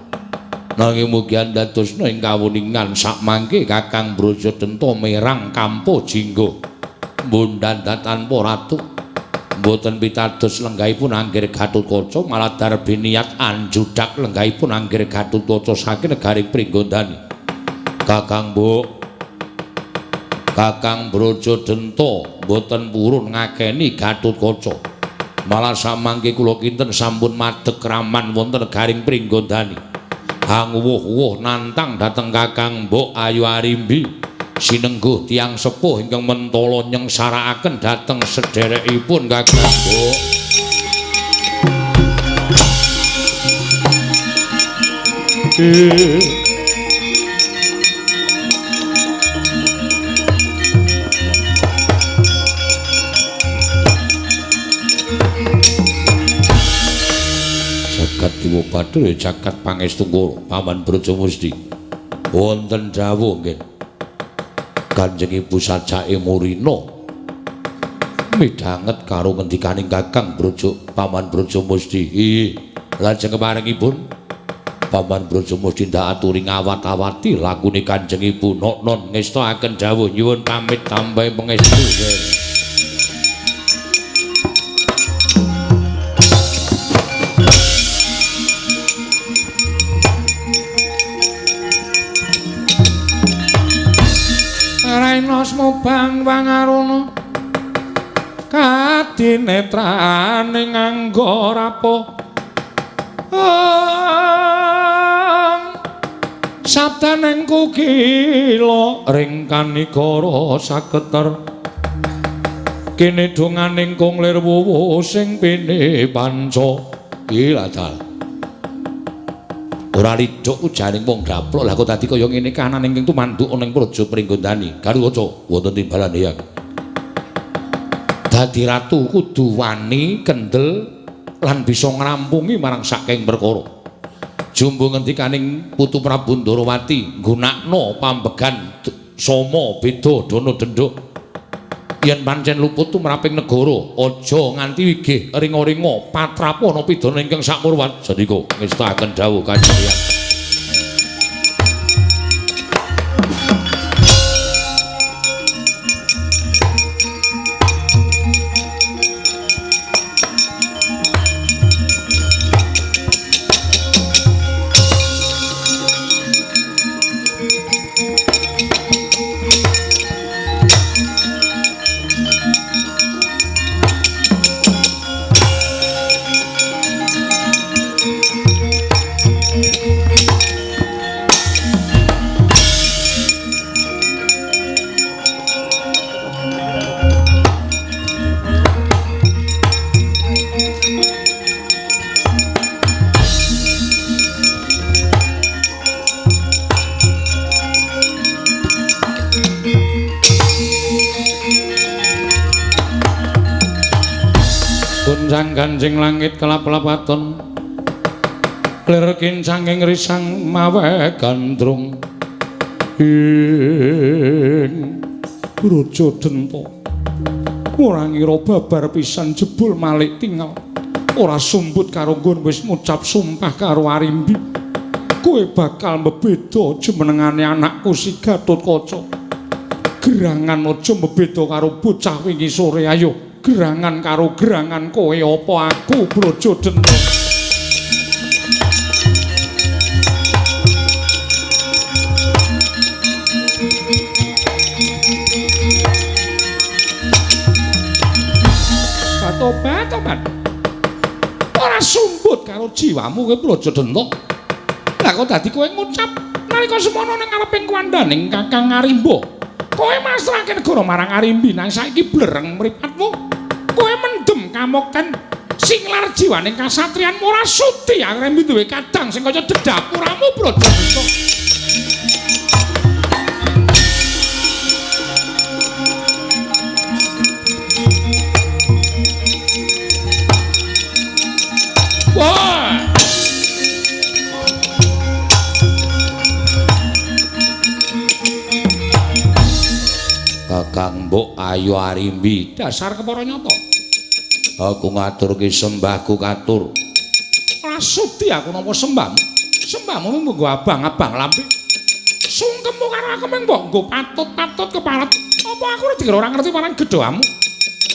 Nanging mugi andadosna ing kawuningan sakmangke Kakang Brajadenta merang Kampo Jingga mbundhan tanpa ratu mboten pitados lenggahipun angger Gatotkaca malah darbi niat anjudak lenggahipun angger Gatotkaca saking negaring Pringgondani. Kakang Brajadenta mboten purun ngakeni Gatotkaca malah samangke kula kinten sampun madheg raman wonten negaring Pringgondani. Hanguwuh-wuh nantang dhateng Kakang Mbok Ayu Arimbi sinengguh tiyang sepuh ingkang mentala nyengsarakaken dhateng sedherekipun Kakang Mbok. Jagat Dewa Bathara jagat pangestu Paman Brajamusti wonten dawuh nggih Kanjeng Ibu sajake Murina midhanget karo ngendikaning Kakang Paman Brajamusti. Lajeng keparengipun Paman Brajamusti ndak aturi ngawat-awati lakune Kanjeng Ibu non ngestakaken dawuh nyuwun pamit tambahe pangestu. Rainos mubang wangarono kadinetrane nganggo rapuh sabdaning kukila ring kanigara saketer kene donganing kunglir wuwu sing pene panca iladal ora lidhuk ujaring wong daplok lha kok dadi kaya ngene kanan ingkang tumanduk ning praja Pringgondani Garuwaca wonten timbalan Hyang dadi ratu kudu wani kendel lan bisa ngrampungi marang saking perkara jumbo ngendikaning Putu Prabu Ndarawati nggunakno pambegan sama beda dana denduk yen pancen luput tumraping negara aja nganti wigih ringa-ringa patrapana pidana ingkang sakmurwat sadika ngestakaken dawuh Kanjeng Hyang Sang ganjing langit kelap-lapaton klir kincanging risang mawe gandrung ing Praja Denta ora ngira babar pisan jebul malik tinggal ora sumbut karo nggon wis ngucap sumpah karo Arimbi kowe bakal mbeda jumenengane anakku si Gatotkaca gerangan aja mbeda karo bocah wingi sore ayo gerangan karo gerangan kowe apa aku Praja Denta Tobat ora sumbut karo jiwamu kowe Praja Denta lah kok dadi kowe ngucap nalika semono ning ngareping kuwandaning Kakang Arimba kowe masrahke negara marang Arimbi nang saiki blereng mripatmu kowe mendem kamokten sing lar jiwaning kasatriyan ora sudi Arimbi duwe kadang sing kaya dedapuramu Praja Denta wah Kakang Mbok Ayu Arimbi dasar kepara nyata aku ngaturke sembahku katur ora sudi aku napa sembahmu mung abang-abang lambe sungkemmu karo aku mung mbok patut-patut keparet apa aku ora ngerti marang gedhamu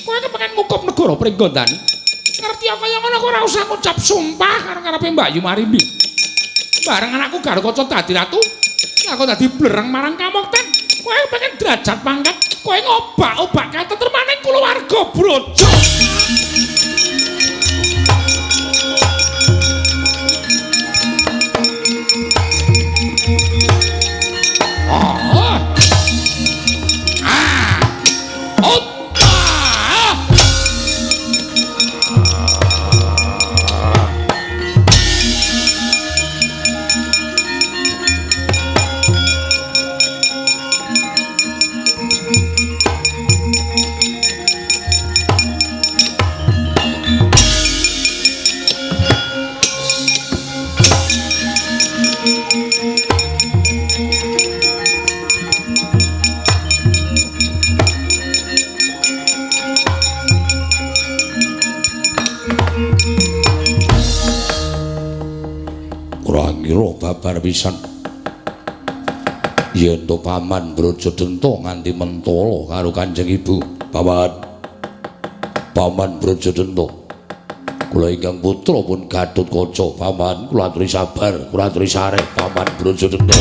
kowe kepengin ngukup negara Pringgondani ngerti kaya ngono kok ora usah ngucap sumpah karo ngarepe Mbak Ayu Arimbi bareng anakku Garukaca dadi ratu aku dadi blereng marang kamokten kowe pengen derajat pangkat kowe ngobak-obak katetremaning kulawarga Braja babar pisan. Yen to paman Brajadenta nganti mentala karo Kanjeng Ibu, Paman Brajadenta. Kula ingkang putra pun Gatotkaca, paman kula aturi sabar, kula aturi sareh Paman Brajadenta.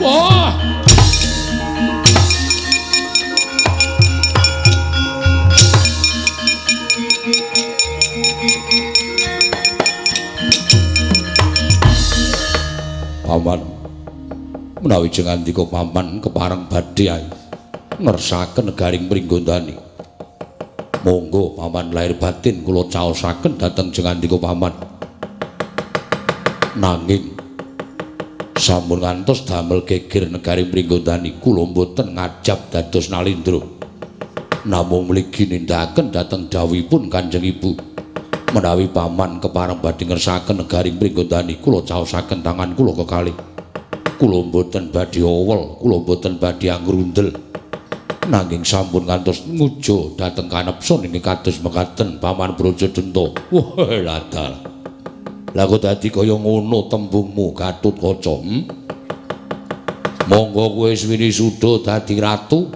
Wah! Paman menawi jeneng andika paman kepareng badhe ngersaken negaring Pringgondani. Monggo paman lahir batin kula caosaken dhateng jeneng andika paman. Nanging sampun ngantos damel geger negaring Pringgondani kula mboten ngajab dados nalindra. Namung mligi nindakaken dhateng dawuhipun Kanjeng Ibu. Menawi paman kepareng badhe ngersaken negaring Pringgondani kula caosaken tangan kula kekalih. Kula mboten badhe owel, kula mboten badhe angrundel. Nanging sampun ngantos ngujo dhateng kanepson ing kados mekaten Paman Brajadenta. Wah, ladal. Lah kok dadi kaya ngono tembungmu Gatotkaca? Monggo kowe suwini suda dadi ratu.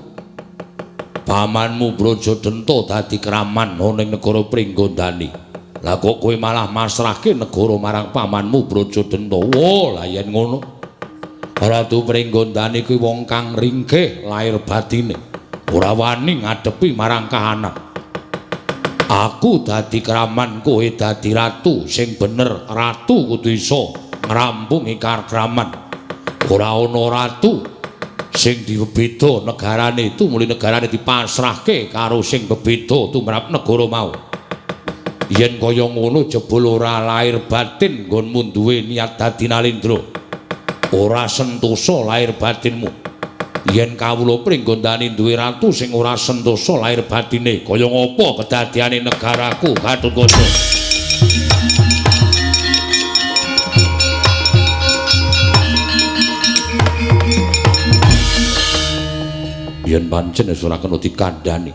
Pamanmu Brajadenta dadi kraman ana ing negara Pringgondani. Lah kok kowe malah masrahke negara marang pamanmu Brajadenta. Wah, lah yen ngono. Ratu Pringgondani kuwi wong kang ringkih lahir batine. Ora wani ngadepi marang kahanan. Aku dadi kraman, kowe dadi ratu. Sing bener ratu kudu iso ngrampungi kakraman. Ora ana ratu sing dibeda negarane itu muli negarane dipasrahke karo sing bebeda tumrap negara mau. Yen kaya ngono jebul ora lahir batin nggonmu duwe niat dadi nalindra. Ora sentosa lahir batinmu. Yen kawula Pringgondani duwe ratu sing ora sentosa lahir batine, kaya ngapa kedadiane negaraku Gatotkaca? Yen pancen wis ora kena dikandhani,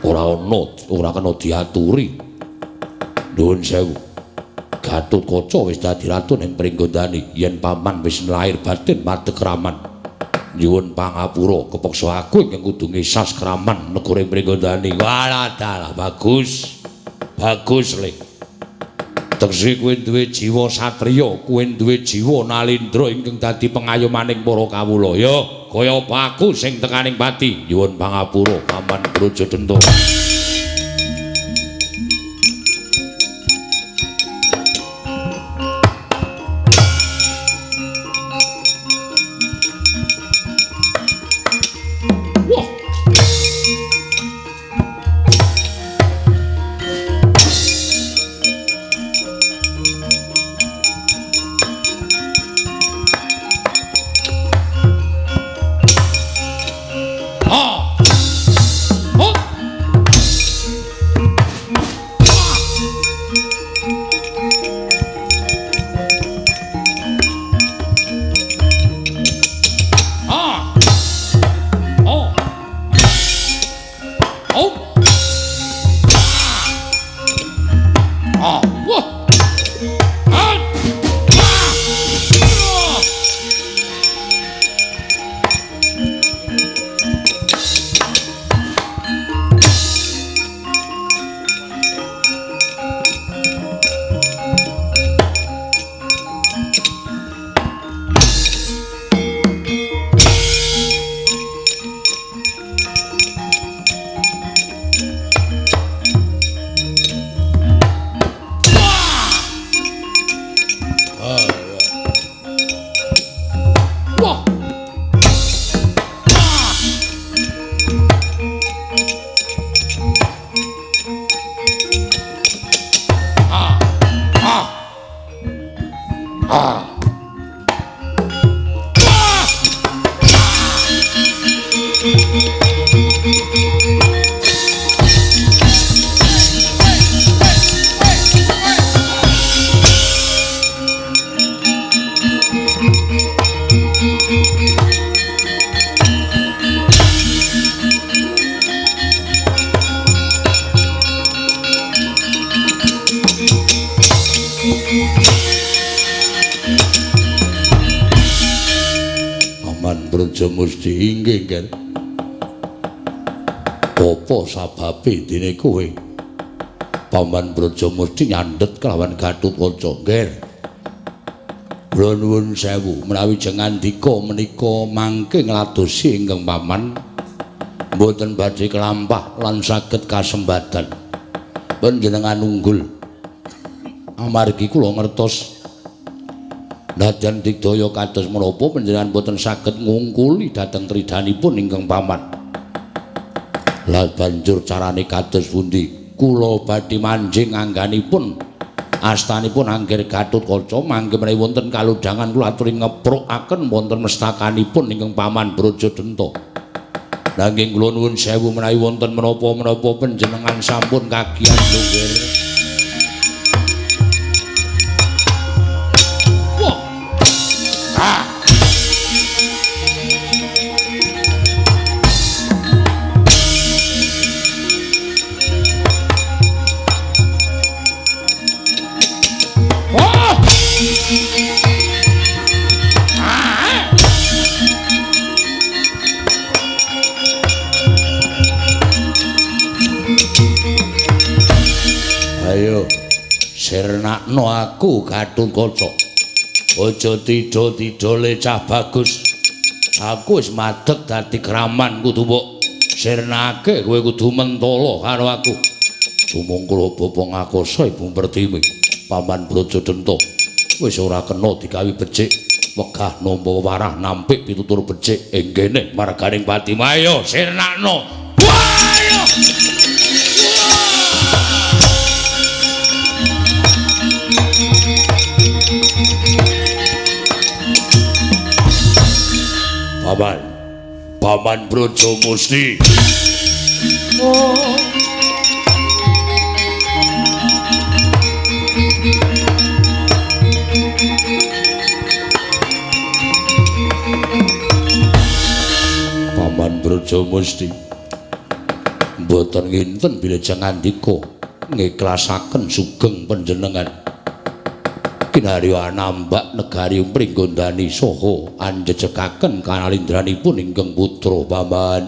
ora kena diaturi. Nuwun sewu. Gatotkaca wis dadi ratu ning Pringgondani. Yen paman wis lahir batin madeg kraman, nyuwun pangapura kepeksa aku ingkang kudu ngisas kraman negara Pringgondani. Walah dalah bagus. Bagus le. Tegese kowe duwe jiwa satriya, kowe duwe jiwa nalindra ingkang dadi pengayomaning para kawula. Ya, kaya apa aku sing tekaning pati. Nyuwun pangapura Paman Brajadenta. Paman Brajamusti inggih, Nger. Apa sababe dene kowe? Paman Brajamusti nyandhet kelawan Gatotkaca, Nger. Kula nuwun sewu menawi jengandika menika mangke ngladosi ingkang paman mboten badhe kelampah lan saged kasembadan panjenengan unggul amargi kula ngertos nadyan digdaya kados menapa panjenengan boten saged ngungkuli dhateng tridhanipun ingkang paman. Lah banjur carane kados pundi? Kula badhe manjing angganipun astanipun Angger Gatotkaca mangke menawi wonten kalodhangan kula aturi ngeprukaken wonten mestakanipun ingkang paman Brajadenta. Nanging kula nuwun sewu menawi wonten menapa-menapa panjenengan sampun kagiyan Nger. Wah. Ah. Ayo sirnakno aku Gatotkaca. Aja tida-tidole cah bagus. Aku wis madeg dadi kraman kudu mbok sirnake kowe kudu mentala karo aku. Sumangkala Bapa Ngakasa Ibu Pertiwi Paman Brajadenta wis ora kena digawi becik. Wegah nampa warah nampik pitutur becik ing kene marganing pati. Ayo sirnakno. Ayo. Paman Brajamusti. Oh. Paman Brajamusti. Mboten nginten bilajeng ngandika ngiklasaken sugeng panjenengan. Kinarya anambak negari Pringgondani saha anjejekaken kanalindranipun ingkang putra paman.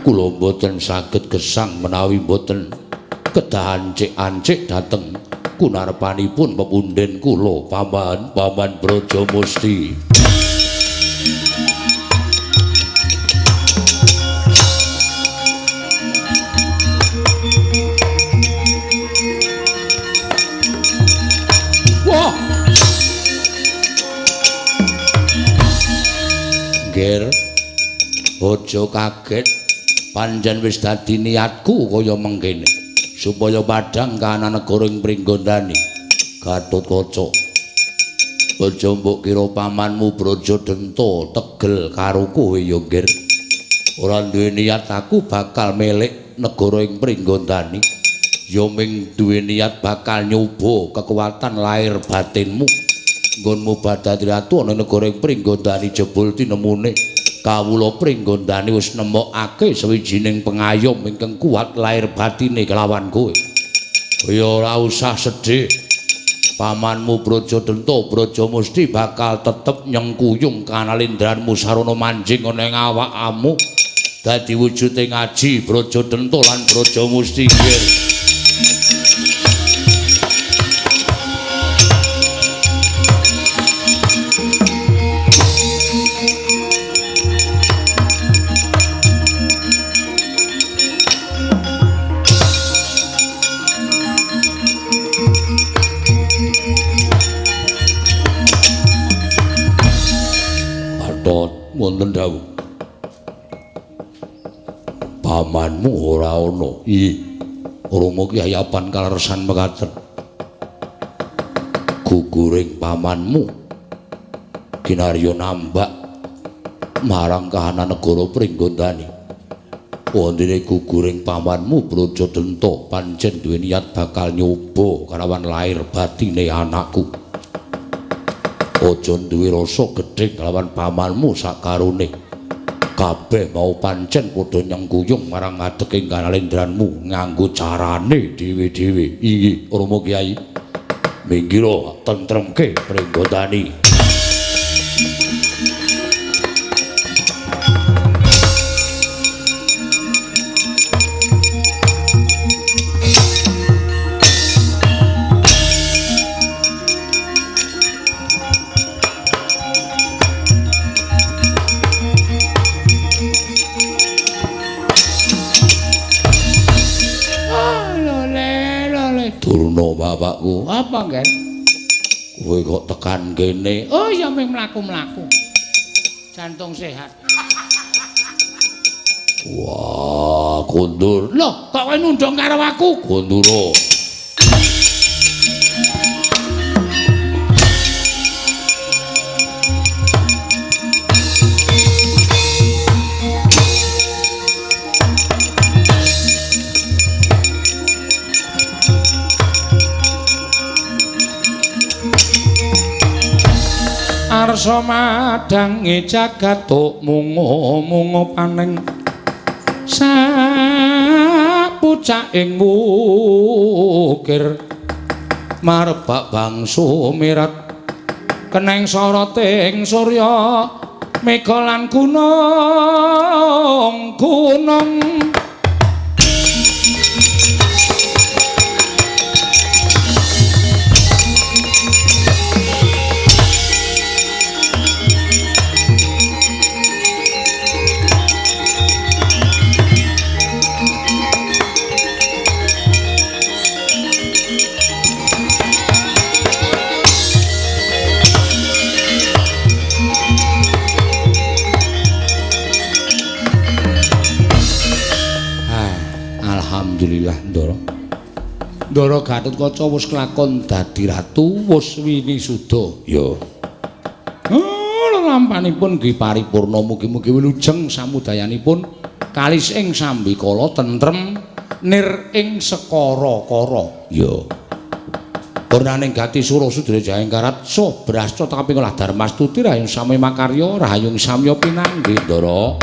Kula mboten saged gesang menawi mboten kedah ancik-ancik dhateng kunarpanipun pepundhen kula paman Brajamusti. Nger, aja kaget, pancen wis dadi niatku kaya mengkene supaya padhang kahanan negara ing Pringgondani. Gatotkaca, aja mbok kira pamanmu Brajadenta tegel karo kowe ya, Nger. Ora duwe niat aku bakal melek negara ing Pringgondani, ya ming duwe niat bakal nyoba kekuatan lahir batinmu. Nggonmu badhe ratu ana negara ing Pringgondani jebul tinemune kawula Pringgondani wis nemokake sawijining pengayom ingkang kuat lahir batine kelawan kowe. Ya ora usah sedih. Pamanmu Brajadenta Brajamusti bakal tetep nyengkuyung kanalindranmu sarana manjing ana ing awakmu dadi wujude ngaji Brajadenta lan Brajamusti. Wonten dawuh pamanmu ora ana. Rama Kyayapan kaleresan mekaten guguring pamanmu kinarya nambak marang kahanan negara Pringgondani. Wondene guguring pamanmu Brajadenta pancen duwe niat bakal nyoba kalawan lahir batine anakku. Aja duwe rasa gedhe kelawan pamanmu sakarone. Kabeh mau pancen padha nyengkuyung marang ngadeking kanalindranmu nganggo carane dhewe-dhewe. Inggih, Rama Kyai. minggiro tentremke pringgotani. Durna bapakku, apa kan? Kowe kok tekan kene? Oh ya mung mlaku-mlaku. Jantung sehat. Wah, kondur. Loh, kok kowe nundung karo aku? Konduro. Arsa madange jagat tok mungo-mungo paning sapucaking wukir marebak bangsu mirat keneng soroting surya mega lan gunung-gunung Alhamdulillah Ndara. Ndara Gatotkaca wis kelakon dadi ratu wis winisuda. Ya. Lampahipun nggih paripurna mugi-mugi wilujeng samudayanipun kalis ing sambikala tentrem nir ing sekara-kara. Ya. Purnaning gati sura sudra jahing karat so brasta kaping olah Darmastuti rahayung sami makarya rahayung samya pinanggih Ndara.